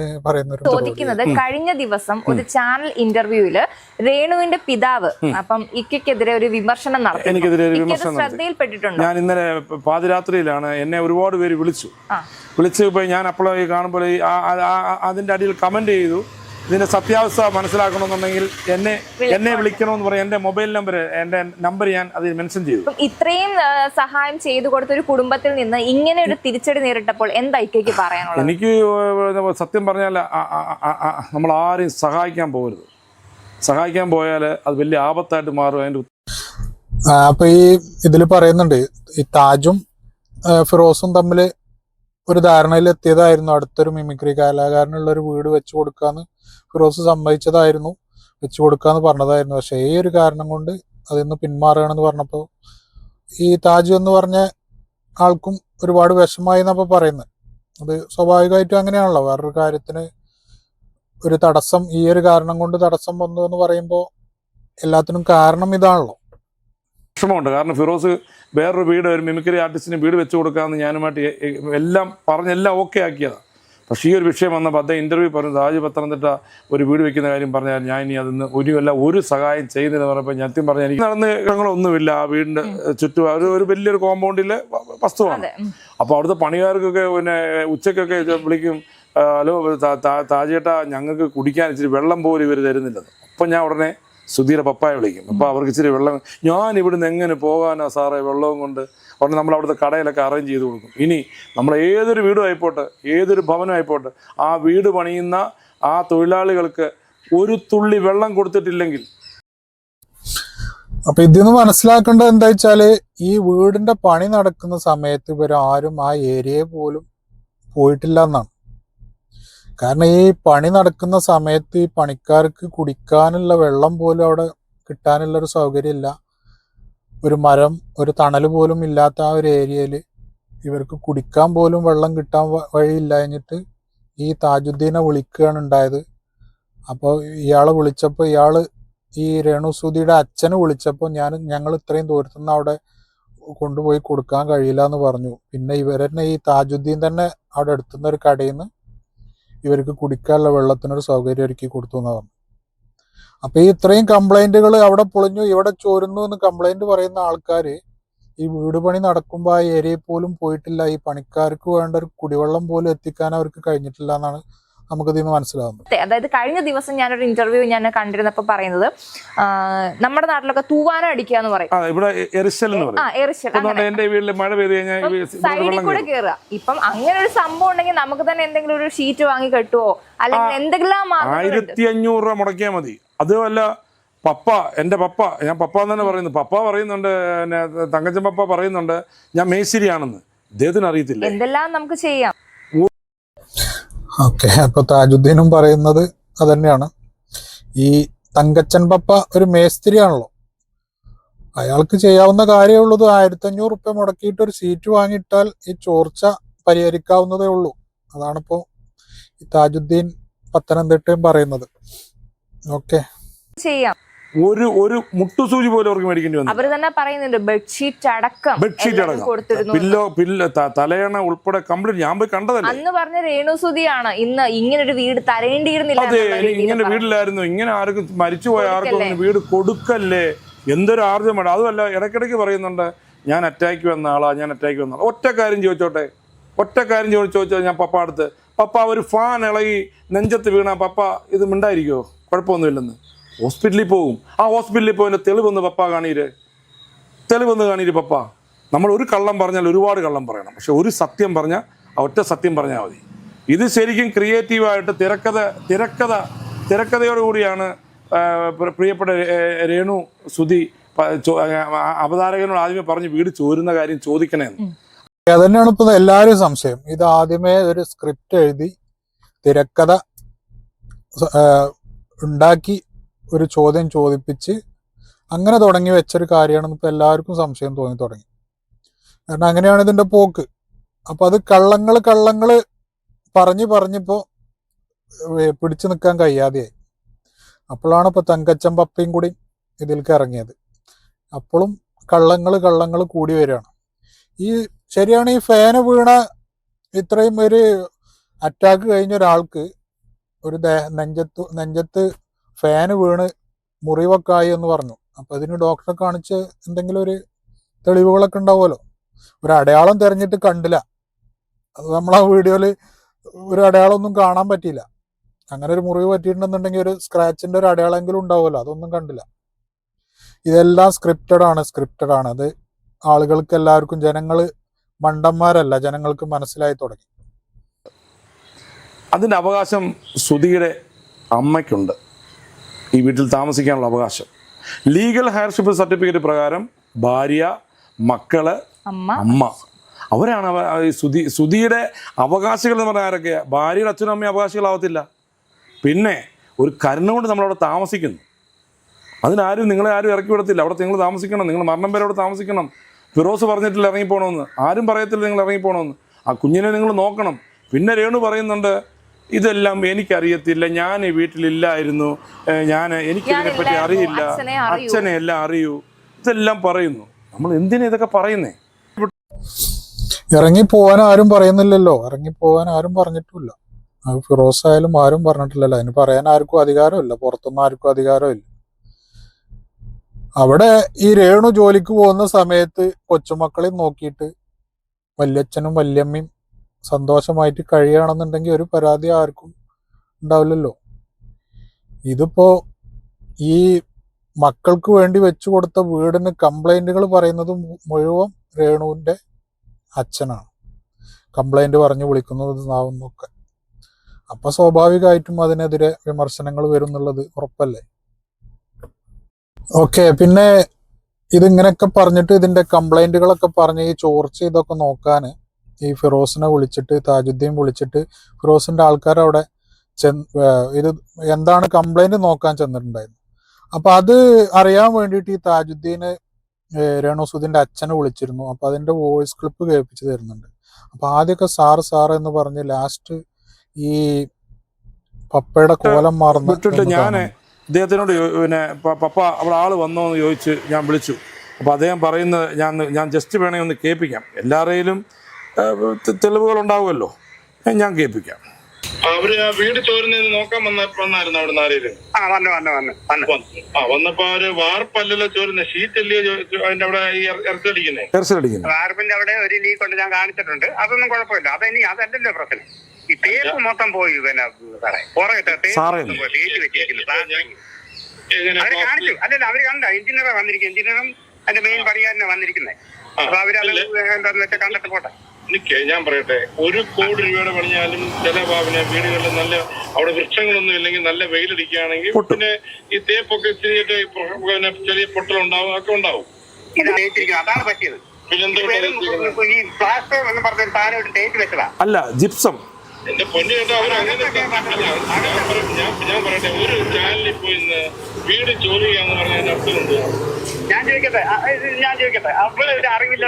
ചോദിക്കുന്നത്, കഴിഞ്ഞ ദിവസം ഒരു ചാനൽ ഇന്റർവ്യൂവില് രേണുവിന്റെ പിതാവ് അപ്പം ഇക്കെതിരെ ഒരു വിമർശനം നടത്തി. എനിക്കെതിരെ ഒരു വിമർശനം ശ്രദ്ധയിൽപ്പെട്ടിട്ടുണ്ട്. ഞാൻ ഇന്നലെ പാതിരാത്രിയിലാണ് എന്നെ ഒരുപാട് പേര് വിളിച്ചു പോയി. ഞാൻ അപ്പോഴേ കാണുമ്പോൾ അതിന്റെ അടിയിൽ കമന്റ് ചെയ്തു, ഇതിന്റെ സത്യാവസ്ഥ മനസ്സിലാക്കണമെന്നുണ്ടെങ്കിൽ എന്നെ വിളിക്കണമെന്ന് പറയും. എന്റെ മൊബൈൽ നമ്പർ, എന്റെ നമ്പർ ഞാൻ അതിൽ മെൻഷൻ ചെയ്തു. ഇത്രയും സഹായം ചെയ്തു കൊടുത്ത ഒരു കുടുംബത്തിൽ നിന്ന് ഇങ്ങനെ ഒരു തിരിച്ചടി നേരിട്ടപ്പോൾ എന്താ ഇക്കയ്ക്ക് പറയാനുള്ളത്? എനിക്ക് സത്യം പറഞ്ഞാൽ നമ്മൾ ആരെയും സഹായിക്കാൻ പോകരുത്. സഹായിക്കാൻ പോയാൽ അത് വലിയ ആപത്തായിട്ട് മാറും. അതിന്റെ അപ്പൊ ഈ ഇതിൽ പറയുന്നുണ്ട്, ഈ താജും ഫിറോസും തമ്മിൽ ഒരു ധാരണയിൽ എത്തിയതായിരുന്നു. അടുത്തൊരു മിമിക്രി കലാകാരനുള്ള ഒരു വീട് വെച്ചു കൊടുക്കാന്ന് ഫിറോസ് സമ്മതിച്ചതായിരുന്നു, വെച്ചു കൊടുക്കാന്ന് പറഞ്ഞതായിരുന്നു. പക്ഷെ ഈ ഒരു കാരണം കൊണ്ട് അതിന്ന് പിന്മാറുകയാണെന്ന് പറഞ്ഞപ്പോൾ ഈ താജ് എന്ന് പറഞ്ഞ ആൾക്കും ഒരുപാട് വിഷമായി എന്നപ്പോൾ പറയുന്നത്. അത് സ്വാഭാവികമായിട്ടും അങ്ങനെയാണല്ലോ. വേറൊരു കാര്യത്തിന് ഒരു തടസ്സം, ഈ ഒരു കാരണം കൊണ്ട് തടസ്സം വന്നു എന്ന് പറയുമ്പോൾ എല്ലാത്തിനും കാരണം ഇതാണല്ലോ. വിഷമമുണ്ട്. കാരണം ഫിറോസ് വേറൊരു വീട്, ഒരു മിമിക്രി ആർട്ടിസ്റ്റിന് വീട് വെച്ച് കൊടുക്കാമെന്ന് ഞാനുമായിട്ട് എല്ലാം പറഞ്ഞെല്ലാം ഓക്കെ ആക്കിയതാണ്. പക്ഷേ ഈ ഒരു വിഷയം വന്നപ്പോൾ അദ്ദേഹം ഇന്റർവ്യൂ പറഞ്ഞു, താജ് പത്തനംതിട്ട ഒരു വീട് വെക്കുന്ന കാര്യം പറഞ്ഞാൽ ഞാൻ ഇനി അതിന് ഒരു സഹായം ചെയ്യുന്നില്ലെന്ന് പറഞ്ഞപ്പോൾ ഞാൻ പറഞ്ഞാൽ എനിക്ക് നടന്നുകളൊന്നുമില്ല. ആ വീടിന്റെ ചുറ്റും ഒരു വലിയൊരു കോമ്പൗണ്ടിലെ വസ്തുവാണ്. അപ്പോൾ അവിടുത്തെ പണിക്കാർക്കൊക്കെ പിന്നെ ഉച്ചക്കൊക്കെ വിളിക്കും, ഹലോ താജേട്ടാ, ഞങ്ങൾക്ക് കുടിക്കാൻ ഇച്ചിരി വെള്ളം പോലും ഇവർ തരുന്നില്ലെന്ന്. അപ്പം ഞാൻ ഉടനെ സുധീരെ പപ്പായെ വിളിക്കും. അപ്പോൾ അവർക്ക് ഇച്ചിരി വെള്ളം, ഞാൻ ഇവിടുന്ന് എങ്ങനെ പോകാനാ സാറേ വെള്ളവും കൊണ്ട്? ഉടനെ നമ്മൾ അവിടുത്തെ കടയിലൊക്കെ അറേഞ്ച് ചെയ്ത് കൊടുക്കും. ഇനി നമ്മൾ ഏതൊരു വീടും ആയിപ്പോട്ടെ, ഏതൊരു ഭവനം ആയിപ്പോട്ടെ, ആ വീട് പണിയുന്ന ആ തൊഴിലാളികൾക്ക് ഒരു തുള്ളി വെള്ളം കൊടുത്തിട്ടില്ലെങ്കിൽ. അപ്പൊ ഇതിന്ന് മനസ്സിലാക്കേണ്ടത് എന്താ വെച്ചാല്, ഈ വീടിന്റെ പണി നടക്കുന്ന സമയത്ത് ഇവരാരും ആ ഏരിയയെ പോലും പോയിട്ടില്ല എന്നാണ്. കാരണം ഈ പണി നടക്കുന്ന സമയത്ത് ഈ പണിക്കാർക്ക് കുടിക്കാനുള്ള വെള്ളം പോലും അവിടെ കിട്ടാനുള്ള ഒരു സൗകര്യമില്ല. ഒരു മരം, ഒരു തണൽ പോലും ഇല്ലാത്ത ആ ഒരു ഏരിയയിൽ ഇവർക്ക് കുടിക്കാൻ പോലും വെള്ളം കിട്ടാൻ വഴിയില്ലാഞ്ഞിട്ട് ഈ താജുദ്ദീനെ വിളിക്കുകയാണ് ഉണ്ടായത്. അപ്പോൾ ഇയാളെ വിളിച്ചപ്പോൾ ഈ രേണു സുധിയുടെ അച്ഛനെ വിളിച്ചപ്പോൾ ഞങ്ങൾ ഇത്രയും ദൂരത്തുനിന്ന് അവിടെ കൊണ്ടുപോയി കൊടുക്കാൻ കഴിയില്ല എന്ന് പറഞ്ഞു. പിന്നെ ഇവരെന്നെ ഈ താജുദ്ദീൻ തന്നെ അവിടെ എടുത്തുന്ന ഒരു കടയിൽ നിന്ന് ഇവർക്ക് കുടിക്കാനുള്ള വെള്ളത്തിനൊരു സൗകര്യം ഒരുക്കി കൊടുത്തു എന്ന് പറഞ്ഞു. അപ്പൊ ഈ ഇത്രയും കംപ്ലൈന്റുകൾ അവിടെ പൊളിഞ്ഞു ഇവിടെ ചോരുന്നു എന്ന് കംപ്ലൈന്റ് പറയുന്ന ആൾക്കാര് ഈ വീട് പണി നടക്കുമ്പോൾ ആ ഏരിയയിൽ പോലും പോയിട്ടില്ല. ഈ പണിക്കാർക്ക് വേണ്ട ഒരു കുടിവെള്ളം പോലും എത്തിക്കാൻ അവർക്ക് കഴിഞ്ഞിട്ടില്ല എന്നാണ് നമുക്കിതിൽ നിന്ന് മനസ്സിലാവുന്നത്. അതായത് കഴിഞ്ഞ ദിവസം ഞാനൊരു ഇന്റർവ്യൂ ഞാൻ കണ്ടിരുന്നപ്പോൾ പറയുന്നത്, നമ്മുടെ നാട്ടിലൊക്കെ തൂവാന അടിക്കുക എന്ന് പറയും. സൈഡിൽ കൂടെ കയറുക. ഇപ്പം അങ്ങനെ ഒരു സംഭവം ഉണ്ടെങ്കിൽ നമുക്ക് തന്നെ എന്തെങ്കിലും ഒരു ഷീറ്റ് വാങ്ങി കെട്ടുവോ അല്ലെങ്കിൽ എന്തെങ്കിലും 1500 രൂപ മുടക്കിയാൽ മതി. അതുമല്ല എന്റെ ഞാൻ പപ്പ തന്നെ പറയുന്നു. പപ്പ പറയുന്നുണ്ട്, തങ്കച്ചൻ പപ്പ പറയുന്നുണ്ട് ഞാൻ മേശിരിയാണെന്ന്. ഇദ്ദേഹത്തിന് അറിയത്തില്ല. എന്തെല്ലാം നമുക്ക് ചെയ്യാം. ഓക്കെ, അപ്പൊ താജുദ്ദീനും പറയുന്നത് അതന്നെയാണ്. ഈ തങ്കച്ചൻ പപ്പ ഒരു മേസ്തിരിയാണല്ലോ, അയാൾക്ക് ചെയ്യാവുന്ന കാര്യമുള്ളത് 1500 റുപ്യ മുടക്കിയിട്ട് ഒരു സീറ്റ് വാങ്ങിയിട്ടാൽ ഈ ചോർച്ച പരിഹരിക്കാവുന്നതേ ഉള്ളൂ. അതാണിപ്പോ ഈ താജുദ്ദീൻ പത്തനംതിട്ടയും പറയുന്നത്. ഓക്കെ. ചെയ്യാം. ഒരു മുട്ടുസൂചി പോലും അവർക്ക് മേടിക്കേണ്ടി വന്നു. അവര് തന്നെ പറയുന്നുണ്ട് ബെഡ്ഷീറ്റ് അടക്കം കൊടുത്തിരുന്നു. പില്ലോ തലയണ ഉൾപ്പെടെ കംപ്ലീറ്റ് ഞാൻ പോയി കണ്ടതല്ലേ. അന്ന് പറഞ്ഞ രേണുസുതിയാണ് ഇന്ന് ഇങ്ങനൊരു വീട് തരേണ്ടിയിരുന്നില്ല. അതെ, ഇങ്ങനെ വീടില്ലായിരുന്നു, ഇങ്ങനെ ആർക്കും മരിച്ചുപോയ ആർക്കും വീട് കൊടുക്കല്ലേ, എന്തൊരു ആർജമാണ്. അതുമല്ല ഇടയ്ക്കിടയ്ക്ക് പറയുന്നുണ്ട് ഞാൻ അറ്റാക്ക് വന്ന ആളാ, ഞാൻ അറ്റാക്ക് വന്ന ആളാ. ഒറ്റ കാര്യം ചോദിച്ചോട്ടെ ഞാൻ പപ്പ അടുത്ത്, പപ്പ ഒരു ഫാൻ ഇളകി നെഞ്ചത്ത് വീണ പപ്പ ഇത് മിണ്ടായിരിക്കുമോ? കുഴപ്പമൊന്നുമില്ലെന്ന്. ഹോസ്പിറ്റലിൽ പോകും, ആ ഹോസ്പിറ്റലിൽ പോയി തെളിവൊന്ന് പപ്പ കാണിര് പപ്പ. നമ്മൾ ഒരു കള്ളം പറഞ്ഞാൽ ഒരുപാട് കള്ളം പറയണം, പക്ഷെ ഒരു സത്യം പറഞ്ഞാൽ ഒറ്റ സത്യം പറഞ്ഞാൽ മതി. ഇത് ശരിക്കും ക്രിയേറ്റീവായിട്ട് തിരക്കഥയോടുകൂടിയാണ് പ്രിയപ്പെട്ട രേണു സുധി അവതാരകനോട് ആദ്യമേ പറഞ്ഞ് വീട് ചോരുന്ന കാര്യം ചോദിക്കണേന്ന്. അതന്നെയാണ് ഇപ്പൊ എല്ലാവരും സംശയം. ഇത് ആദ്യമേ ഒരു സ്ക്രിപ്റ്റ് എഴുതി തിരക്കഥ ഉണ്ടാക്കി ഒരു ചോദ്യം ചോദിപ്പിച്ച് അങ്ങനെ തുടങ്ങി വെച്ചൊരു കാര്യമാണെന്ന് ഇപ്പൊ എല്ലാവർക്കും സംശയം തോന്നി തുടങ്ങി. കാരണം അങ്ങനെയാണ് ഇതിന്റെ പോക്ക്. അപ്പൊ അത് കള്ളങ്ങള് പറഞ്ഞിപ്പോ പിടിച്ചു നിൽക്കാൻ കഴിയാതെയായി. അപ്പോഴാണ് ഇപ്പൊ തങ്കച്ചൻ പപ്പയും കൂടി ഇതിലേക്ക് ഇറങ്ങിയത്. അപ്പോഴും കള്ളങ്ങൾ കൂടി വരികയാണ്. ഈ ശരിയാണ്, ഈ ഫാന് വീണ ഇത്രയും ഒരു അറ്റാക്ക് കഴിഞ്ഞ ഒരാൾക്ക് ഒരു നെഞ്ചത്ത് ഫാന് വീണ് മുറിവൊക്കെ ആയി എന്ന് പറഞ്ഞു. അപ്പൊ അതിന് ഡോക്ടറെ കാണിച്ച് എന്തെങ്കിലും ഒരു തെളിവുകളൊക്കെ ഉണ്ടാവുമല്ലോ. ഒരു അടയാളം തെരഞ്ഞിട്ട് കണ്ടില്ല. അത് നമ്മളാ വീഡിയോയില് ഒരു അടയാളം ഒന്നും കാണാൻ പറ്റിയില്ല. അങ്ങനെ ഒരു മുറിവ് പറ്റിയിട്ടുണ്ടെന്നുണ്ടെങ്കിൽ ഒരു സ്ക്രാച്ചിന്റെ ഒരു അടയാളമെങ്കിലും ഉണ്ടാവുമല്ലോ, അതൊന്നും കണ്ടില്ല. ഇതെല്ലാം സ്ക്രിപ്റ്റഡ് ആണ്. അത് ആളുകൾക്ക് എല്ലാവർക്കും, ജനങ്ങള് മണ്ടന്മാരല്ല, ജനങ്ങൾക്ക് മനസ്സിലായി തുടങ്ങി. അതിൻ്റെ അവകാശം സുധിയുടെ അമ്മയ്ക്കുണ്ട്, ഈ വീട്ടിൽ താമസിക്കാനുള്ള അവകാശം. ലീഗൽ ഹയർഷിപ്പ് സർട്ടിഫിക്കറ്റ് പ്രകാരം ഭാര്യ, മക്കള്, അമ്മ അവരാണ് സുധിയുടെ അവകാശികൾ എന്ന് പറഞ്ഞാൽ ആരൊക്കെയാ? ഭാര്യയുടെ അച്ഛനും അമ്മയും അവകാശികളാവത്തില്ല. പിന്നെ ഒരു കരുണ കൊണ്ട് നമ്മളവിടെ താമസിക്കുന്നു. അതിനാരും നിങ്ങളെ ആരും ഇറക്കി വിടത്തില്ല. അവിടെ നിങ്ങൾ താമസിക്കണം, നിങ്ങൾ മരണം വരെ അവിടെ താമസിക്കണം. ഫിറോസ് പറഞ്ഞിട്ടില്ല ഇറങ്ങിപ്പോണമെന്ന്, ആരും പറയത്തില്ല നിങ്ങൾ ഇറങ്ങിപ്പോണമെന്ന്. ആ കുഞ്ഞിനെ നിങ്ങൾ നോക്കണം. പിന്നെ രേണു പറയുന്നുണ്ട് ഇതെല്ലാം എനിക്കറിയത്തില്ല, ഞാൻ ഈ വീട്ടിലില്ലായിരുന്നു, എനിക്കിതിനെപ്പറ്റി അറിയില്ല, അച്ഛനെ എല്ലാം അറിയൂ, ഇതെല്ലാം പറയുന്നു. നമ്മൾ എന്തിനാ ഇതൊക്കെ പറയുന്നേ? ഇറങ്ങിപ്പോവാൻ ആരും പറയുന്നില്ലല്ലോ, ഇറങ്ങിപ്പോവാൻ ആരും പറഞ്ഞിട്ടില്ല. അത് ഫിറോസ് ആയാലും ആരും പറഞ്ഞിട്ടില്ലല്ലോ. അതിന് പറയാൻ ആർക്കും അധികാരമില്ല, പുറത്തൊന്നും ആർക്കും അധികാരമില്ല. അവിടെ ഈ രേണു ജോലിക്ക് പോകുന്ന സമയത്ത് കൊച്ചുമക്കളെയും നോക്കിയിട്ട് വല്യച്ഛനും വല്യമ്മയും സന്തോഷമായിട്ട് കഴിയുകയാണെന്നുണ്ടെങ്കിൽ ഒരു പരാതി ആർക്കും ഉണ്ടാവില്ലല്ലോ. ഇതിപ്പോ ഈ മക്കൾക്ക് വേണ്ടി വെച്ചു കൊടുത്ത വീടിന് കംപ്ലൈന്റുകൾ പറയുന്നത് മുഴുവൻ രേണുവിന്റെ അച്ഛനാണ്. കംപ്ലൈന്റ് പറഞ്ഞു വിളിക്കുന്നത് നാവുന്നൊക്കെ. അപ്പൊ സ്വാഭാവികമായിട്ടും അതിനെതിരെ വിമർശനങ്ങൾ വരും എന്നുള്ളത് ഉറപ്പല്ലേ. ഓക്കെ, പിന്നെ ഇതിങ്ങനെയൊക്കെ പറഞ്ഞിട്ട് ഇതിന്റെ കംപ്ലൈന്റുകളൊക്കെ പറഞ്ഞ് ഈ ചോർച്ച ഇതൊക്കെ നോക്കാൻ ഈ ഫിറോസിനെ വിളിച്ചിട്ട്, താജുദ്ദീൻ വിളിച്ചിട്ട് ഫിറോസിന്റെ ആൾക്കാർ അവിടെ ഇത് എന്താണ് കംപ്ലൈന്റ് നോക്കാൻ ചെന്നിട്ടുണ്ടായിരുന്നു. അപ്പൊ അത് അറിയാൻ വേണ്ടിയിട്ട് ഈ താജുദ്ദീന് രേണുസുധിന്റെ അച്ഛനെ വിളിച്ചിരുന്നു. അപ്പൊ അതിന്റെ വോയിസ് ക്ലിപ്പ് കേൾപ്പിച്ചു തരുന്നുണ്ട്. അപ്പൊ ആദ്യമൊക്കെ സാറ് എന്ന് പറഞ്ഞ് ലാസ്റ്റ് ഈ പപ്പയുടെ കോലം മാറുന്ന ഞാൻ ഇദ്ദേഹത്തിനോട് പിന്നെ പപ്പ അവിടെ ആള് വന്നോ എന്ന് ചോദിച്ച് ഞാൻ വിളിച്ചു. അപ്പോൾ അദ്ദേഹം പറയുന്നത് ഞാൻ ജസ്റ്റ് വേണമെങ്കിൽ ഒന്ന് കേൾപ്പിക്കാം. എല്ലാവരുടെയിലും തെളിവുകൾ ഉണ്ടാവുമല്ലോ, ഞാൻ കേൾപ്പിക്കാം. അവര് ആ വീട് ചോരുന്നതിന് നോക്കാൻ വന്നായിരുന്നു അവിടെ ആരെയും? വന്നപ്പോ അവര് വാർപ്പല്ലല്ലോ ചോരുന്ന, ഷീറ്റല്ലേ അതിന്റെ അവിടെ ഇറച്ചടിക്കുന്നത്. വാർപ്പിന്റെ അവിടെ ഒരു ലീക്ക് ഉണ്ട്, ഞാൻ കാണിച്ചിട്ടുണ്ട്. അതൊന്നും കുഴപ്പമില്ല. അതല്ലല്ലോ പ്രശ്നം. ഈ തേപ്പ് മൊത്തം പോയി. പിന്നെ അവര് കാണിച്ചു. അല്ലല്ല, അവര് കണ്ട എഞ്ചിനീയറെ വന്നിരിക്കും. എഞ്ചിനീയറും അതിന്റെ മെയിൻ പണിക്കാരനെ വന്നിരിക്കുന്നത്. അപ്പൊ അവരത് എന്താന്ന് വെച്ചാൽ കണ്ടിട്ട് പോട്ടെ. ഞാൻ പറയട്ടെ, 1 കോടി രൂപയുടെ പണിഞ്ഞാലും ചില വീടുകളിൽ നല്ല അവിടെ വൃക്ഷങ്ങളൊന്നും ഇല്ലെങ്കിൽ നല്ല വെയിലടിക്കുകയാണെങ്കിൽ പിന്നെ ഈ തേപ്പൊക്കെ ചെറിയ പൊട്ടലുണ്ടാവും, ഒക്കെ ഉണ്ടാവും. അതാണ് പറ്റിയത്. ഈ പ്ലാസ്റ്റർ എന്ന് പറഞ്ഞൊരു സാധനം ഒരു തേച്ച് വെച്ചതാ. അല്ല, ജിപ്സം. എന്റെ പൊന്നു കേട്ടോ, അവരങ്ങനെ ഞാൻ പറയട്ടെ, ഒരു ചാനലിൽ പോയി വീട് ചോദ്യം ചെയ്യാന്ന് പറഞ്ഞാൽ അർത്ഥമുണ്ട്. ഞാൻ ചോദിക്കട്ടെ, അവിടെ അറിവില്ല.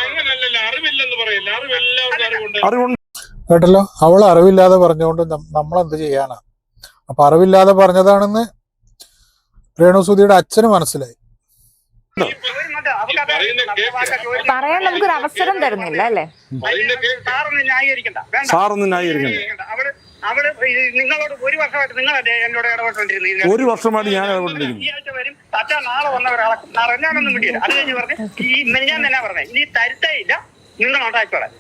അങ്ങനല്ലല്ലോ, അറിവില്ലെന്ന് പറയില്ല, അറിവെല്ലാവർക്കും അറിവുണ്ട്. കേട്ടല്ലോ, അവൾ അറിവില്ലാതെ പറഞ്ഞുകൊണ്ട് നമ്മളെന്ത് ചെയ്യാനാ? അപ്പൊ അറിവില്ലാതെ പറഞ്ഞതാണെന്ന് രേണുസുതിയുടെ അച്ഛന് മനസ്സിലായി. പറയാൻ നമുക്കൊരു അവസരം തരുന്നില്ല അല്ലേ? സാറൊന്നും ന്യായീകരിക്കണ്ട. അവള് നിങ്ങളോട് ഒരു വർഷമായിട്ട് നിങ്ങളല്ലേ എന്നോട് ഇടപെട്ടോണ്ടിരുന്നത്? ഒരു വർഷമായിട്ട് ഞാൻ ഇടപെട്ടിരിക്കുന്നു. ഈ ആഴ്ച വരും, അച്ഛാ നാളെ വന്നവരാളെ നാളെ ഞാനൊന്നും കിട്ടിയില്ല. അത് കഴിഞ്ഞ് പറഞ്ഞു ഈ ഞാൻ തന്നെ പറഞ്ഞേ ഇനി തരുത്തേ ഇല്ല, നിങ്ങൾ ഉണ്ടാക്കിക്കോളാം.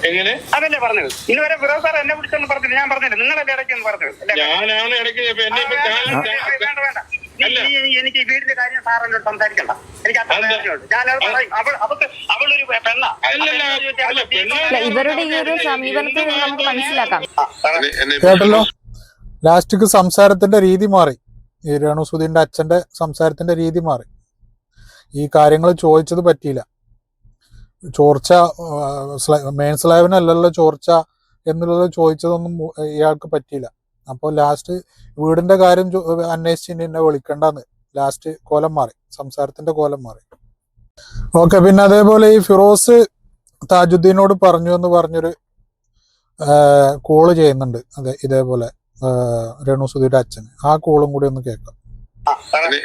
എങ്ങനെ? അതല്ലേ പറഞ്ഞത്? ഇന്ന് വരെ ഫിറോസ് സാർ എന്നെ വിളിച്ചൊന്നും പറഞ്ഞില്ല. ഞാൻ പറഞ്ഞില്ല, നിങ്ങളല്ലേ ഇടയ്ക്കെന്ന് പറഞ്ഞത്. ഞാനാണ് ഇടയ്ക്ക് വേണ്ട വേണ്ട, എനിക്ക് ഈ വീടിന്റെ കാര്യം സാർ എന്നോട് സംസാരിക്കണ്ട. എനിക്ക് അത്ര നേരമുണ്ട്. ഞാനത് പറയും. അവളൊരു പെണ്ണ. ഇവരുടെ ഈ ഒരു സമീപനത്തിൽ നമുക്ക് മനസ്സിലാക്കാം. കേട്ടല്ലോ, ലാസ്റ്റിക്ക് സംസാരത്തിന്റെ രീതി മാറി. ഈ രേണുസുതിന്റെ അച്ഛന്റെ സംസാരത്തിന്റെ രീതി മാറി. ഈ കാര്യങ്ങൾ ചോദിച്ചത് പറ്റിയില്ല. ചോർച്ച മെയിൻ സ്ലാബിനല്ലല്ലോ ചോർച്ച എന്നുള്ളത് ചോദിച്ചതൊന്നും ഇയാൾക്ക് പറ്റിയില്ല. അപ്പോൾ ലാസ്റ്റ് വീടിന്റെ കാര്യം അന്വേഷിച്ച് എന്നെ വിളിക്കണ്ടെന്ന് ലാസ്റ്റ് കോലം മാറി, സംസാരത്തിന്റെ കോലം മാറി. ഓക്കെ, പിന്നെ അതേപോലെ ഈ ഫിറോസ് താജുദ്ദീനോട് പറഞ്ഞു എന്ന് പറഞ്ഞൊരു കോള് ചെയ്യുന്നുണ്ട്. അതെ, ഇതേപോലെ രേണുസുതിയുടെ അച്ഛന്. ആ കോളും കൂടി ഒന്ന് കേൾക്കാം.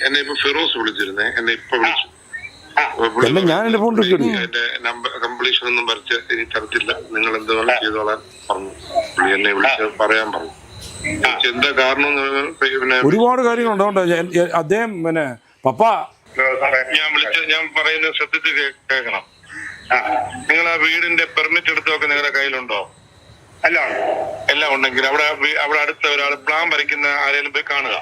എന്നെ ഇപ്പൊ ഫിറോസ് വിളിച്ചിരുന്നേ, എന്നെ ഇപ്പൊ വിളിച്ചു. ഞാൻ എന്റെ ഫോൺ എന്റെ നമ്പർ കംപ്ലീഷൻ ഒന്നും വരച്ച് ഇനി തരത്തില്ല, നിങ്ങൾ എന്തുപോലെ ചെയ്തോളാൻ പറഞ്ഞു. പുള്ളി എന്നെ വിളിച്ച് പറയാൻ പറഞ്ഞു. എന്താ കാരണം? പിന്നെ ഒരുപാട് കാര്യങ്ങളുണ്ട്. അദ്ദേഹം പിന്നെ പപ്പ ഞാൻ പറയുന്ന ശ്രദ്ധിച്ച് കേൾക്കണം. നിങ്ങൾ ആ വീടിന്റെ പെർമിറ്റ് എടുത്തൊക്കെ നിങ്ങളുടെ കയ്യിലുണ്ടോ? എല്ലാം ഉണ്ടെങ്കിൽ അവിടെ അടുത്ത ഒരാൾ പ്ലാൻ വരയ്ക്കുന്ന ആരെങ്കിലും പോയി കാണുക.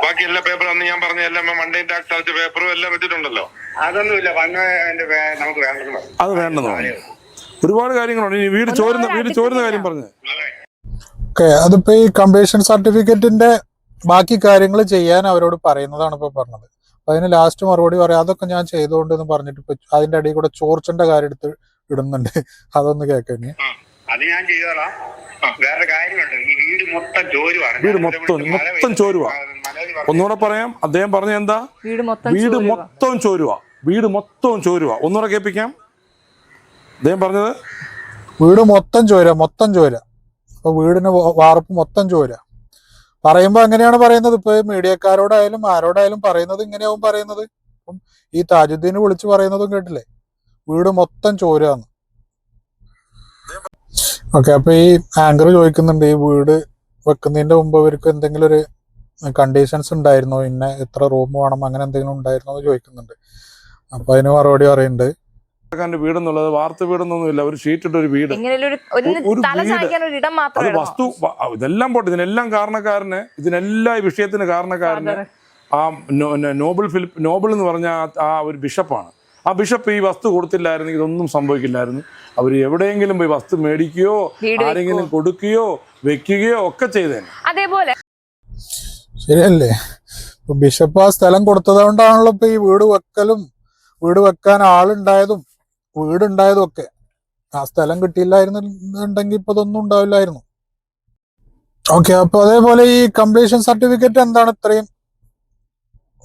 ബാക്കി എല്ലാ പേപ്പറും അന്ന് ഞാൻ പറഞ്ഞ എല്ലാം മണ്ടേ ടാക്സ് അടച്ച പേപ്പറും എല്ലാം വെച്ചിട്ടുണ്ടല്ലോ. അതൊന്നുമില്ല, നമുക്ക് വേണ്ടത് അത് വേണ്ടെന്നോ? ഒരുപാട് കാര്യങ്ങളുണ്ട്. ഈ വീട് ചോരുന്ന കാര്യം പറഞ്ഞത്. ഓക്കെ, അതിപ്പോ ഈ കമ്പീഷൻ സർട്ടിഫിക്കറ്റിന്റെ ബാക്കി കാര്യങ്ങൾ ചെയ്യാൻ അവരോട് പറയുന്നതാണ് ഇപ്പൊ പറഞ്ഞത്. അപ്പൊ അതിന് ലാസ്റ്റ് മറുപടി പറയാം, അതൊക്കെ ഞാൻ ചെയ്തുകൊണ്ട് എന്ന് പറഞ്ഞിട്ട് ഇപ്പൊ അതിന്റെ അടിയിൽ കൂടെ ചോർച്ചന്റെ കാര്യം എടുത്ത് ഇടുന്നുണ്ട്. അതൊന്ന് കേൾക്കാൻ. അത് ഞാൻ ചെയ്തോളാം. വേറെ കാര്യമുണ്ട്, ഈ വീട് മൊത്തം ചോരുവാണ്. വീട് മൊത്തം ചോരുവാ. ഒന്നുകൂടെ പറയാം, അദ്ദേഹം പറഞ്ഞ എന്താ? വീട് മൊത്തം ചോരുവാ. ഒന്നുകൂടെ കേൾപ്പിക്കാം. അദ്ദേഹം പറഞ്ഞത് വീട് മൊത്തം ചോര. അപ്പൊ വീടിന് വാർപ്പ് മൊത്തം ചോര. പറയുമ്പോ എങ്ങനെയാണ് പറയുന്നത്? ഇപ്പൊ മീഡിയക്കാരോടായാലും ആരോടായാലും പറയുന്നത് ഇങ്ങനെയാവും പറയുന്നത്. അപ്പം ഈ താജുദ്ദീന് വിളിച്ച് പറയുന്നതും കേട്ടില്ലേ, വീട് മൊത്തം ചോരാന്ന്. ഓക്കെ, അപ്പൊ ഈ ആങ്കർ ചോദിക്കുന്നുണ്ട്, ഈ വീട് വെക്കുന്നതിന്റെ മുമ്പ് അവർക്ക് എന്തെങ്കിലും ഒരു കണ്ടീഷൻസ് ഉണ്ടായിരുന്നോ? ഇന്ന എത്ര റൂം വേണം, അങ്ങനെ എന്തെങ്കിലും ഉണ്ടായിരുന്നോ എന്ന് ചോദിക്കുന്നുണ്ട്. അപ്പൊ അതിന് മറുപടി പറയുന്നുണ്ട്, വീടെന്നുള്ളത് വാർത്ത വീടൊന്നുമില്ല, ഒരു ഷീറ്റ് ഇട്ട ഒരു വീട്, അത് വസ്തു. ഇതെല്ലാം പോട്ടെ, ഇതിനെല്ലാം കാരണക്കാരന്, ഇതിനെല്ലാം ഈ വിഷയത്തിന് കാരണക്കാരന് ആ നോബിൾ എന്ന് പറഞ്ഞ ആ ഒരു ബിഷപ്പാണ്. ആ ബിഷപ്പ് ഈ വസ്തു കൊടുത്തില്ലായിരുന്നെങ്കിൽ ഇതൊന്നും സംഭവിക്കില്ലായിരുന്നു. അവർ എവിടെയെങ്കിലും പോയി വസ്തു മേടിക്കുകയോ ആരെങ്കിലും കൊടുക്കുകയോ വെക്കുകയോ ഒക്കെ ചെയ്തേനെ. അതേപോലെ ശരിയല്ലേ? ഇപ്പൊ ബിഷപ്പ് ആ സ്ഥലം കൊടുത്തതുകൊണ്ടാണല്ലോ ഇപ്പൊ ഈ വീട് വെക്കാൻ ആളുണ്ടായതും വീടുണ്ടായതും ഒക്കെ. ആ സ്ഥലം കിട്ടിയില്ലായിരുന്നുണ്ടെങ്കിൽ ഇപ്പൊ ഇതൊന്നും ഉണ്ടാവില്ലായിരുന്നു. ഓക്കെ, അപ്പൊ അതേപോലെ ഈ കംപ്ലീഷൻ സർട്ടിഫിക്കറ്റ് എന്താണ് ഇത്രയും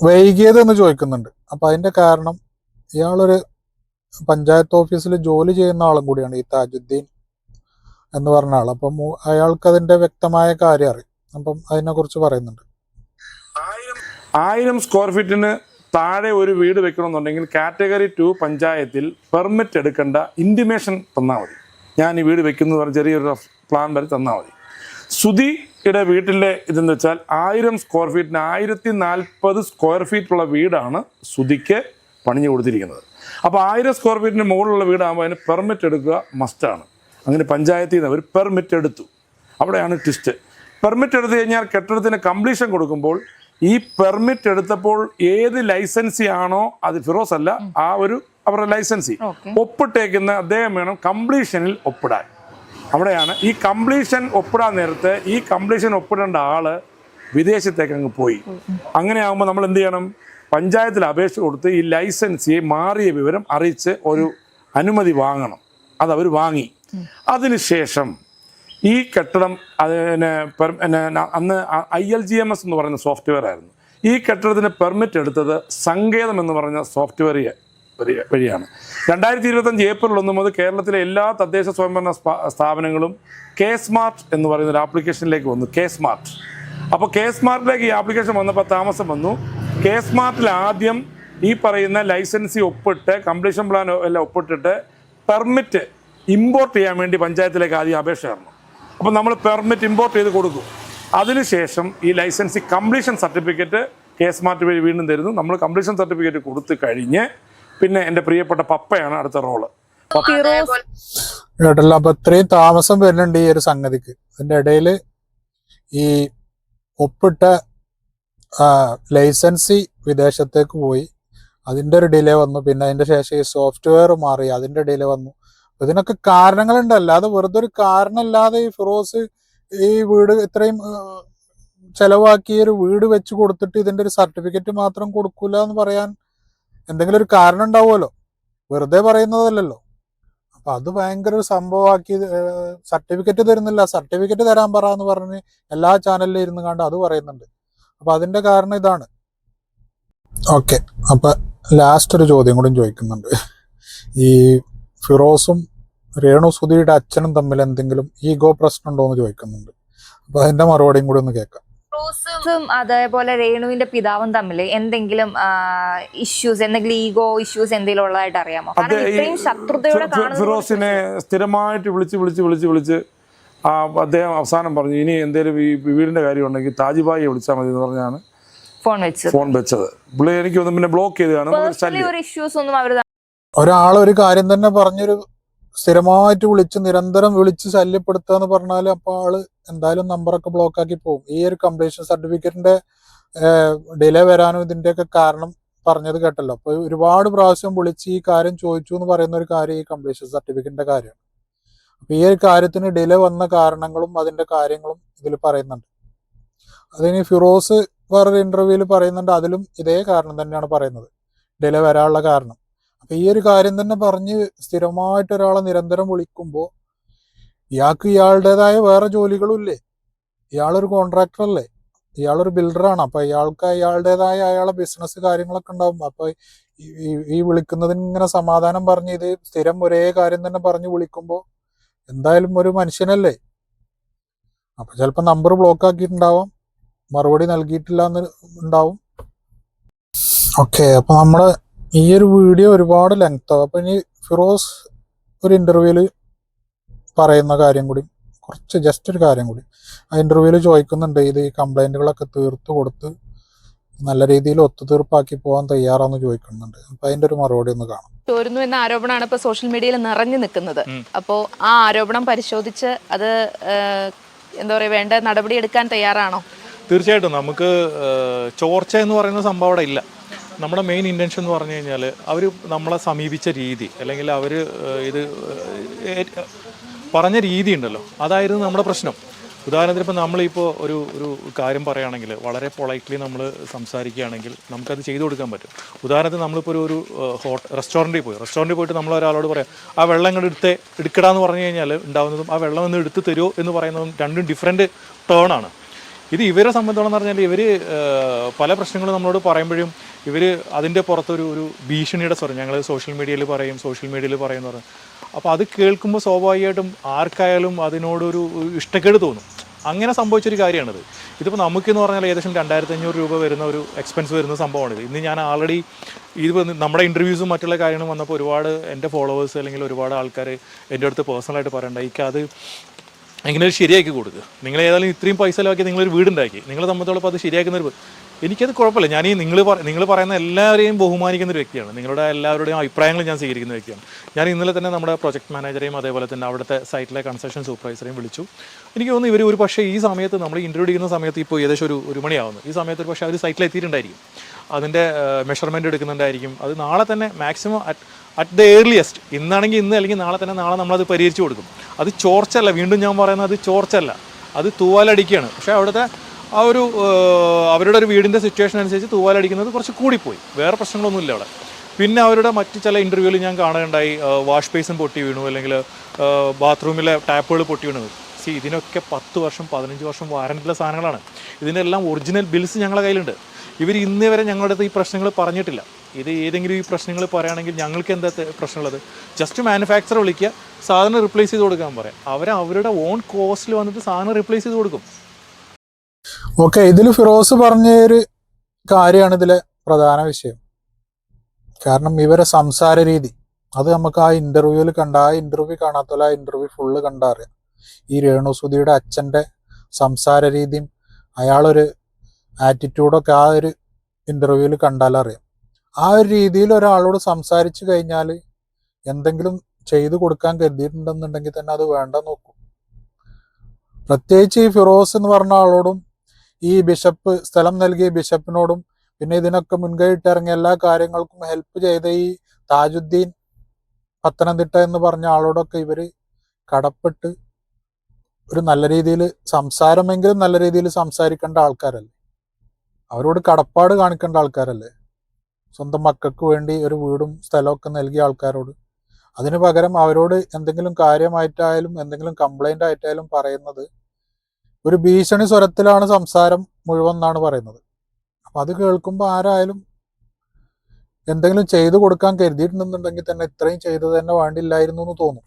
വൈകിയത് എന്ന് ചോദിക്കുന്നുണ്ട്. അപ്പൊ അതിന്റെ കാരണം, ഇയാളൊരു പഞ്ചായത്ത് ഓഫീസിൽ ജോലി ചെയ്യുന്ന ആളും കൂടിയാണ് ഈ താജുദ്ദീൻ എന്ന് പറഞ്ഞ ആൾ. അപ്പം അയാൾക്ക് അതിന്റെ വ്യക്തമായ കാര്യം അറിയും. അപ്പം അതിനെ കുറിച്ച് പറയുന്നുണ്ട്. 1000 സ്ക്വയർ ഫീറ്റിന് താഴെ ഒരു വീട് വെക്കണമെന്നുണ്ടെങ്കിൽ കാറ്റഗറി 2 പഞ്ചായത്തിൽ പെർമിറ്റ് എടുക്കേണ്ട ഇൻറ്റിമേഷൻ തന്നാൽ മതി. ഞാൻ ഈ വീട് വെക്കുന്നു പറഞ്ഞ ചെറിയൊരു പ്ലാൻ വരെ തന്നാൽ മതി. സുധിയുടെ വീട്ടിലെ ഇതെന്ന് വെച്ചാൽ 1000 സ്ക്വയർ ഫീറ്റിന് 1040 സ്ക്വയർ ഫീറ്റുള്ള വീടാണ് സുധിക്ക് പണിഞ്ഞു കൊടുത്തിരിക്കുന്നത്. അപ്പോൾ 1000 സ്ക്വയർ ഫീറ്റിന് മുകളിലുള്ള വീടാകുമ്പോൾ അതിന് പെർമിറ്റ് എടുക്കുക മസ്റ്റാണ്. അങ്ങനെ പഞ്ചായത്തിൽ നിന്ന് അവർ പെർമിറ്റ് എടുത്തു. അവിടെയാണ് ട്വിസ്റ്റ്. പെർമിറ്റ് എടുത്തു കഴിഞ്ഞാൽ കെട്ടിടത്തിന് കംപ്ലീഷൻ കൊടുക്കുമ്പോൾ ഈ പെർമിറ്റ് എടുത്തപ്പോൾ ഏത് ലൈസൻസി ആണോ, അത് ഫിറോസ് അല്ല, ആ ഒരു അവരുടെ ലൈസൻസി ഒപ്പിട്ടേക്കുന്ന അദ്ദേഹം വേണം കംപ്ലീഷനിൽ ഒപ്പിടാൻ. അവിടെയാണ് ഈ കംപ്ലീഷൻ ഒപ്പിടാൻ നേരത്തെ ഈ കംപ്ലീഷൻ ഒപ്പിടേണ്ട ആള് വിദേശത്തേക്ക് അങ്ങ് പോയി. അങ്ങനെ ആകുമ്പോൾ നമ്മൾ എന്ത് ചെയ്യണം? പഞ്ചായത്തിൽ അപേക്ഷ കൊടുത്ത് ഈ ലൈസൻസിയെ മാറിയ വിവരം അറിയിച്ച് ഒരു അനുമതി വാങ്ങണം. അതവർ വാങ്ങി. അതിനുശേഷം ഈ കെട്ടിടം അന്ന് ILGMS എന്ന് പറയുന്ന സോഫ്റ്റ്വെയർ ആയിരുന്നു. ഈ കെട്ടിടത്തിന് പെർമിറ്റ് എടുത്തത് സങ്കേതം എന്ന് പറഞ്ഞ സോഫ്റ്റ്വെയർ വഴിയാണ്. 2025 ഏപ്രിൽ 1 മുതൽ കേരളത്തിലെ എല്ലാ തദ്ദേശ സ്വയംഭരണ സ്ഥാപനങ്ങളും കെ സ്മാർട്ട് എന്ന് പറയുന്ന ഒരു ആപ്ലിക്കേഷനിലേക്ക് വന്നു. K smart. അപ്പോൾ കെ സ്മാർട്ടിലേക്ക് ഈ ആപ്ലിക്കേഷൻ വന്നപ്പോൾ താമസം വന്നു. കെ സ്മാർട്ടിൽ ആദ്യം ഈ പറയുന്ന ലൈസൻസി ഒപ്പിട്ട് കംപ്ലീഷൻ പ്ലാൻ എല്ലാം ഒപ്പിട്ടിട്ട് പെർമിറ്റ് ഇമ്പോർട്ട് ചെയ്യാൻ വേണ്ടി പഞ്ചായത്തിലേക്ക് ആദ്യം അപേക്ഷ തരണം. അപ്പോൾ നമ്മൾ പെർമിറ്റ് ഇമ്പോർട്ട് ചെയ്ത് കൊടുക്കും. അതിനുശേഷം ഈ licensee completion certificate K smart വഴി വീണ്ടും തരുന്നു. നമ്മൾ കംപ്ലീഷൻ സർട്ടിഫിക്കറ്റ് കൊടുത്തു കഴിഞ്ഞ് പിന്നെ എൻ്റെ പ്രിയപ്പെട്ട പപ്പയാണ് അടുത്ത റോള്. കേട്ടല്ലോ. അപ്പൊ ഇത്രയും താമസം വരുന്നുണ്ട് ഈ ഒരു സംഗതിക്ക്. അതിന്റെ ഇടയിൽ ഈ ഒപ്പിട്ട ലൈസൻസി വിദേശത്തേക്ക് പോയി, അതിന്റെ ഒരു ഡിലേ വന്നു. പിന്നെ അതിന്റെ ശേഷം ഈ സോഫ്റ്റ്വെയർ മാറി, അതിന്റെ ഡിലേ വന്നു. ഇതിനൊക്കെ കാരണങ്ങളുണ്ട്. അല്ലാതെ വെറുതെ ഒരു കാരണമില്ലാതെ ഈ ഫിറോസ് ഈ വീട് ഇത്രയും ചെലവാക്കി ഒരു വീട് വെച്ച് കൊടുത്തിട്ട് ഇതിന്റെ ഒരു സർട്ടിഫിക്കറ്റ് മാത്രം കൊടുക്കൂല എന്ന് പറയാൻ എന്തെങ്കിലും ഒരു കാരണം ഉണ്ടാവുമല്ലോ, വെറുതെ പറയുന്നതല്ലല്ലോ. അപ്പൊ അത് ഭയങ്കര ഒരു സംഭവമാക്കി. സർട്ടിഫിക്കറ്റ് തരുന്നില്ല, സർട്ടിഫിക്കറ്റ് തരാൻ പറ എന്ന് പറഞ്ഞ് എല്ലാ ചാനലിലും ഇരുന്ന് കണ്ട് അത് പറയുന്നുണ്ട്. അപ്പൊ അതിന്റെ കാരണം ഇതാണ്. ഓക്കെ, അപ്പൊ ലാസ്റ്റ് ഒരു ചോദ്യം കൂടി ചോദിക്കുന്നുണ്ട്. ഈ ഫിറോസും രേണു സുധിയുടെ അച്ഛനും തമ്മിൽ എന്തെങ്കിലും ഈഗോ പ്രശ്നം ഉണ്ടോ എന്ന് ചോദിക്കുന്നുണ്ട്. അപ്പൊ അതിന്റെ മറുപടിയും കൂടി ഒന്ന് കേൾക്കാം. ഫിറോസും അതേപോലെ രേണുവിന്റെ പിതാവും തമ്മിൽ എന്തെങ്കിലും ഇഷ്യൂസ്, എന്തെങ്കിലും ഈഗോ ഇഷ്യൂസ് എന്തെങ്കിലും ഉള്ളതായിട്ട് അറിയാമോ? കാരണം ഇത്രയും ശത്രുതയോടെ ഫിറോസിനെ സ്ഥിരമായിട്ട് വിളിച്ച് അദ്ദേഹം അവസാനം പറഞ്ഞു, ഇനി എന്തേലും ഈ വീടിന്റെ കാര്യം ഉണ്ടെങ്കിൽ താജിബായിയെ വിളിച്ചാൽ മതി എന്ന് പറഞ്ഞാണ് ഫോൺ വെച്ചത്. പുള്ളി എനിക്ക് ഒന്ന് പിന്നെ ബ്ലോക്ക് ചെയ്ത് കാണും. ഒരാൾ ഒരു കാര്യം തന്നെ പറഞ്ഞൊരു സ്ഥിരമായിട്ട് നിരന്തരം വിളിച്ച് ശല്യപ്പെടുത്തുക എന്ന് പറഞ്ഞാൽ അപ്പൊ ആള് എന്തായാലും നമ്പറൊക്കെ ബ്ലോക്ക് ആക്കി പോകും. ഈ ഒരു കംപ്ലീഷൻ സർട്ടിഫിക്കറ്റിന്റെ ഡിലേ വരാനും ഇതിന്റെയൊക്കെ കാരണം പറഞ്ഞത് കേട്ടല്ലോ. അപ്പൊ ഒരുപാട് പ്രാവശ്യം വിളിച്ച് ഈ കാര്യം ചോദിച്ചു എന്ന് പറയുന്ന ഒരു കാര്യം ഈ കംപ്ലീഷൻ സർട്ടിഫിക്കറ്റിന്റെ കാര്യമാണ്. അപ്പൊ ഈ ഒരു കാര്യത്തിന് ഡിലേ വന്ന കാരണങ്ങളും അതിന്റെ കാര്യങ്ങളും ഇതിൽ പറയുന്നുണ്ട്. അതിന് ഫിറോസ് വേറൊരു ഇന്റർവ്യൂവിൽ പറയുന്നുണ്ട്, അതിലും ഇതേ കാരണം തന്നെയാണ് പറയുന്നത്, ഡിലേ വരാനുള്ള കാരണം. അപ്പൊ ഈ ഒരു കാര്യം തന്നെ പറഞ്ഞ് സ്ഥിരമായിട്ട് ഒരാളെ നിരന്തരം വിളിക്കുമ്പോൾ ഇയാൾക്ക് ഇയാളുടേതായ വേറെ ജോലികളും ഇല്ലേ? ഇയാളൊരു കോൺട്രാക്ടർ അല്ലേ? ഇയാളൊരു ബിൽഡറാണ്. അപ്പൊ ഇയാൾക്ക് അയാളുടേതായ അയാളെ ബിസിനസ് കാര്യങ്ങളൊക്കെ ഉണ്ടാവും. അപ്പൊ ഈ വിളിക്കുന്നതിന് ഇങ്ങനെ സമാധാനം പറഞ്ഞ് ഇത് സ്ഥിരം ഒരേ കാര്യം തന്നെ പറഞ്ഞ് വിളിക്കുമ്പോൾ എന്തായാലും ഒരു മനുഷ്യനല്ലേ? അപ്പൊ ചിലപ്പോൾ നമ്പർ ബ്ലോക്ക് ആക്കിയിട്ടുണ്ടാവാം, മറുപടി നൽകിയിട്ടില്ല എന്ന് ഉണ്ടാവും. ഓക്കെ, അപ്പൊ നമ്മള് ഈ ഒരു വീഡിയോ ഒരുപാട് ലെങ്ത് ആവും. അപ്പൊ ഇനി ഫിറോസ് ഒരു ഇന്റർവ്യൂവിൽ പറയുന്ന കാര്യം കൂടി, കുറച്ച് ജസ്റ്റ് ഒരു കാര്യം കൂടി ആ ഇന്റർവ്യൂവിൽ ചോദിക്കുന്നുണ്ട്. ഇത് ഈ കംപ്ലൈന്റുകളൊക്കെ തീർത്തു കൊടുത്ത് നല്ല രീതിയിൽ ഒത്തുതീർപ്പാക്കി പോകാൻ തയ്യാറാന്ന് ചോദിക്കുന്നുണ്ട്. അപ്പൊ അതിന്റെ ഒരു മറുപടി ഒന്ന് കാണാം. ചോരുന്നു എന്ന ആരോപണമാണ് ഇപ്പൊ സോഷ്യൽ മീഡിയയിൽ നിറഞ്ഞു നിൽക്കുന്നത്. അപ്പോൾ ആ ആരോപണം പരിശോധിച്ച് അത് എന്താ പറയുക, വേണ്ട നടപടി എടുക്കാൻ തയ്യാറാണോ? തീർച്ചയായിട്ടും. നമുക്ക് ചോർച്ച എന്ന് പറയുന്ന സംഭവം അവിടെ ഇല്ല. നമ്മുടെ മെയിൻ ഇൻറ്റൻഷൻ എന്ന് പറഞ്ഞു കഴിഞ്ഞാൽ അവർ നമ്മളെ സമീപിച്ച രീതി, അല്ലെങ്കിൽ അവർ ഇത് പറഞ്ഞ രീതി ഉണ്ടല്ലോ, അതായിരുന്നു നമ്മുടെ പ്രശ്നം. ഉദാഹരണത്തിന് ഇപ്പോൾ നമ്മളിപ്പോൾ ഒരു കാര്യം പറയുകയാണെങ്കിൽ വളരെ പൊളൈറ്റ്ലി നമ്മൾ സംസാരിക്കുകയാണെങ്കിൽ നമുക്കത് ചെയ്തു കൊടുക്കാൻ പറ്റും. ഉദാഹരണത്തിന് നമ്മളിപ്പോൾ ഒരു റെസ്റ്റോറൻറ്റിൽ പോയിട്ട് നമ്മൾ ഒരാളോട് പറയാം ആ വെള്ളം ഇങ്ങോട്ട് എടുക്കടാന്ന് പറഞ്ഞു കഴിഞ്ഞാൽ ഉണ്ടാകുന്നതും ആ വെള്ളം ഒന്ന് എടുത്ത് തരുമോ എന്ന് പറയുന്നതും രണ്ടും ഡിഫറെൻറ്റ് ടേണാണ്. ഇത് ഇവരെ സംബന്ധിച്ചോളം എന്ന് പറഞ്ഞാൽ ഇവർ പല പ്രശ്നങ്ങളും നമ്മളോട് പറയുമ്പോഴും ഇവർ അതിൻ്റെ പുറത്തൊരു ഭീഷണിയുടെ സ്വരം ഞങ്ങൾ സോഷ്യൽ മീഡിയയിൽ പറയുമെന്ന് പറഞ്ഞു. അപ്പോൾ അത് കേൾക്കുമ്പോൾ സ്വാഭാവികമായിട്ടും ആർക്കായാലും അതിനോടൊരു ഇഷ്ടക്കേട് തോന്നും. അങ്ങനെ സംഭവിച്ചൊരു കാര്യമാണിത്. ഇതിപ്പോൾ നമുക്കെന്ന് പറഞ്ഞാൽ ഏകദേശം 2500 രൂപ വരുന്ന ഒരു എക്സ്പെൻസ് വരുന്ന സംഭവമാണിത്. ഇന്ന് ഞാൻ ആൾറെഡി ഇത് നമ്മുടെ ഇൻ്റർവ്യൂസും മറ്റുള്ള കാര്യങ്ങളും വന്നപ്പോൾ ഒരുപാട് എൻ്റെ ഫോളോവേഴ്സ് അല്ലെങ്കിൽ ഒരുപാട് ആൾക്കാർ എൻ്റെ അടുത്ത് പേഴ്സണലായിട്ട് പറയണ്ടായി, അത് എങ്ങനെ ശരിയാക്കി കൊടുക്കുക, നിങ്ങൾ ഏതായാലും ഇത്രയും പൈസ ചിലവാക്കി നിങ്ങളൊരു വീടുണ്ടാക്കി, നിങ്ങളെ സംബന്ധിച്ചോളം അത് ശരിയാക്കുന്നൊരു എനിക്കത് കുഴപ്പമില്ല. ഞാൻ ഈ നിങ്ങൾ പറയുന്ന എല്ലാവരെയും ബഹുമാനിക്കുന്ന ഒരു വ്യക്തിയാണ്. നിങ്ങളുടെ എല്ലാവരുടെയും അഭിപ്രായങ്ങൾ ഞാൻ സ്വീകരിക്കുന്ന വ്യക്തിയാണ്. ഞാൻ ഇന്നലെ തന്നെ നമ്മുടെ പ്രൊജക്ട് മാനേജറെയും അതേപോലെ തന്നെ അവിടുത്തെ സൈറ്റിലെ കൺസ്ട്രക്ഷൻ സൂപ്പർവൈസറെയും വിളിച്ചു. എനിക്ക് തോന്നുന്നു ഇവർ ഒരു പക്ഷേ ഈ സമയത്ത് നമ്മൾ ഇൻ്റർവ്യൂ ചെയ്യുന്ന സമയത്ത് ഇപ്പോൾ ഏകദേശം ഒരു മണിയാവുന്നു. ഈ സമയത്ത് ഒരു പക്ഷേ അവർ സൈറ്റിൽ എത്തിയിട്ടുണ്ടായിരിക്കും, അതിൻ്റെ മെഷർമെൻറ്റ് എടുക്കുന്നുണ്ടായിരിക്കും. അത് നാളെ തന്നെ മാക്സിമം അറ്റ് ദ ഏർലിയസ്റ്റ്, ഇന്നാണെങ്കിൽ ഇന്ന് അല്ലെങ്കിൽ നാളെ നമ്മളത് പരിഹരിച്ചു കൊടുക്കും. അത് ചോർച്ചല്ല, വീണ്ടും ഞാൻ പറയുന്നത് അത് ചോർച്ചല്ല, അത് തൂവാലടിക്കുകയാണ്. പക്ഷേ അവിടുത്തെ ആ അവരുടെ ഒരു വീടിൻ്റെ സിറ്റുവേഷൻ അനുസരിച്ച് തൂവാലടിക്കുന്നത് കുറച്ച് കൂടിപ്പോയി, വേറെ പ്രശ്നങ്ങളൊന്നുമില്ല അവിടെ. പിന്നെ അവരുടെ മറ്റ് ചില ഇൻ്റർവ്യൂവിൽ ഞാൻ കാണുകയുണ്ടായി വാഷ് ബേസിൻ പൊട്ടി വീണു, അല്ലെങ്കിൽ ബാത്റൂമിലെ ടാപ്പുകൾ പൊട്ടി വീണത്. ഇതിനൊക്കെ 10 വർഷം 15 വർഷം വാറൻറ്റിയുള്ള സാധനങ്ങളാണ്. ഇതിൻ്റെ എല്ലാം ഒറിജിനൽ ബിൽസ് ഞങ്ങളുടെ കയ്യിലുണ്ട്. ഇവർ ഇന്നേ വരെ ഞങ്ങളുടെ അടുത്ത് ഈ പ്രശ്നങ്ങൾ പറഞ്ഞിട്ടില്ല. ഇത് ഏതെങ്കിലും ഈ പ്രശ്നങ്ങൾ പറയുകയാണെങ്കിൽ ഞങ്ങൾക്ക് എന്താ പ്രശ്നമുള്ളത്? ജസ്റ്റ് മാനുഫാക്ചർ വിളിക്കുക, സാധനം റിപ്ലേസ് ചെയ്ത് കൊടുക്കാൻ പറയാം. അവരുടെ ഓൺ കോസ്റ്റിൽ വന്നിട്ട് സാധനം റിപ്ലേസ് ചെയ്ത് കൊടുക്കും. ഓക്കെ, ഇതിൽ ഫിറോസ് പറഞ്ഞൊരു കാര്യമാണ് ഇതിലെ പ്രധാന വിഷയം. കാരണം ഇവരെ സംസാര രീതി അത് നമുക്ക് ആ ഇന്റർവ്യൂവിൽ കണ്ട, ആ ഇന്റർവ്യൂ കാണാത്തല്ല, ആ ഇന്റർവ്യൂ ഫുള്ള് കണ്ടറിയാം. ഈ രേണുസുധിയുടെ അച്ഛൻ്റെ സംസാര രീതിയും അയാളൊരു ആറ്റിറ്റ്യൂഡൊക്കെ ആ ഒരു ഇന്റർവ്യൂവിൽ കണ്ടാലറിയാം. ആ ഒരു രീതിയിൽ ഒരാളോട് സംസാരിച്ചു കഴിഞ്ഞാൽ എന്തെങ്കിലും ചെയ്തു കൊടുക്കാൻ കരുതിയിട്ടുണ്ടെന്നുണ്ടെങ്കിൽ തന്നെ അത് വേണ്ട നോക്കും. പ്രത്യേകിച്ച് ഈ ഫിറോസ് എന്ന് പറഞ്ഞ ആളോടും ഈ ബിഷപ്പ് സ്ഥലം നൽകിയ ബിഷപ്പിനോടും പിന്നെ ഇതിനൊക്കെ മുൻകൈയിട്ട് ഇറങ്ങിയ എല്ലാ കാര്യങ്ങൾക്കും ഹെൽപ്പ് ചെയ്ത ഈ താജുദ്ദീൻ പത്തനംതിട്ട എന്ന് പറഞ്ഞ ആളോടൊക്കെ ഇവര് കടപ്പെട്ട് ഒരു നല്ല രീതിയിൽ സംസാരമെങ്കിലും നല്ല രീതിയിൽ സംസാരിക്കേണ്ട ആൾക്കാരല്ലേ, അവരോട് കടപ്പാട് കാണിക്കേണ്ട ആൾക്കാരല്ലേ. സ്വന്തം മക്കൾക്ക് വേണ്ടി ഒരു വീടും സ്ഥലമൊക്കെ നൽകിയ ആൾക്കാരോട് അതിന് പകരം അവരോട് എന്തെങ്കിലും കാര്യമായിട്ടായാലും എന്തെങ്കിലും കംപ്ലൈന്റ് ആയിട്ടായാലും പറയുന്നത് ഒരു ഭീഷണി സ്വരത്തിലാണ് സംസാരം മുഴുവൻ എന്നാണ് പറയുന്നത്. അപ്പം അത് കേൾക്കുമ്പോൾ ആരായാലും എന്തെങ്കിലും ചെയ്തു കൊടുക്കാൻ കരുതിയിട്ടുണ്ടെന്നുണ്ടെങ്കിൽ തന്നെ ഇത്രയും ചെയ്തത് തന്നെ വേണ്ടില്ലായിരുന്നു എന്ന് തോന്നും.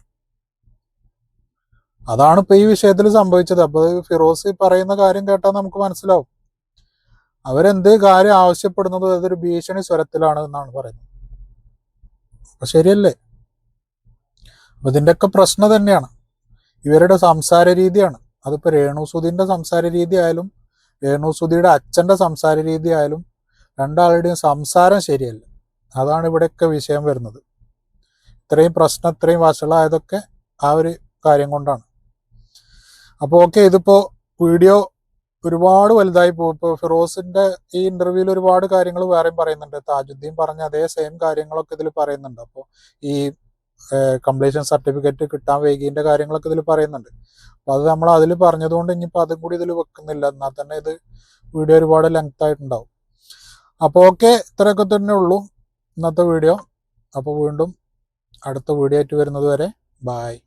അതാണ് ഇപ്പൊ ഈ വിഷയത്തിൽ സംഭവിച്ചത്. അപ്പൊ ഫിറോസ് പറയുന്ന കാര്യം കേട്ടാൽ നമുക്ക് മനസ്സിലാവും അവരെന്ത് കാര്യം ആവശ്യപ്പെടുന്നത് അതൊരു ഭീഷണി സ്വരത്തിലാണ് എന്നാണ് പറയുന്നത്. അപ്പൊ ശരിയല്ലേ? അപ്പൊ ഇതിൻ്റെയൊക്കെ പ്രശ്നം തന്നെയാണ് ഇവരുടെ സംസാര രീതിയാണ്. അതിപ്പോൾ രേണുസുധിൻ്റെ സംസാര രീതി ആയാലും രേണുസുധിയുടെ അച്ഛൻ്റെ സംസാര രീതി ആയാലും രണ്ടാളുടെയും സംസാരം ശരിയല്ല. അതാണ് ഇവിടെയൊക്കെ വിഷയം വരുന്നത്. ഇത്രയും പ്രശ്നം ഇത്രയും വഷളായതൊക്കെ ആ ഒരു കാര്യം കൊണ്ടാണ്. അപ്പോൾ ഓക്കെ, ഇതിപ്പോൾ വീഡിയോ ഒരുപാട് വലുതായി പോകും. ഇപ്പോൾ ഫിറോസിൻ്റെ ഈ ഇന്റർവ്യൂവിൽ ഒരുപാട് കാര്യങ്ങൾ വേറെയും പറയുന്നുണ്ട്. താജുദ്ദീൻ പറഞ്ഞ അതേ സെയിം കാര്യങ്ങളൊക്കെ ഇതിൽ പറയുന്നുണ്ട്. അപ്പോൾ ഈ കംപ്ലീഷൻ സർട്ടിഫിക്കറ്റ് കിട്ടാൻ വൈകിൻ്റെ കാര്യങ്ങളൊക്കെ ഇതിൽ പറയുന്നുണ്ട്. അപ്പോൾ അത് നമ്മൾ അതിൽ പറഞ്ഞതുകൊണ്ട് ഇനിയിപ്പോൾ അതും കൂടി ഇതിൽ വെക്കുന്നില്ല. എന്നാൽ തന്നെ ഇത് വീഡിയോ ഒരുപാട് ലെങ്ത് ആയിട്ടുണ്ടാവും. അപ്പോൾ ഓക്കെ, ഇത്രയൊക്കെ തന്നെ ഉള്ളൂ ഇന്നത്തെ വീഡിയോ. അപ്പോൾ വീണ്ടും അടുത്ത വീഡിയോ ആയിട്ട് വരുന്നത് വരെ ബായ്.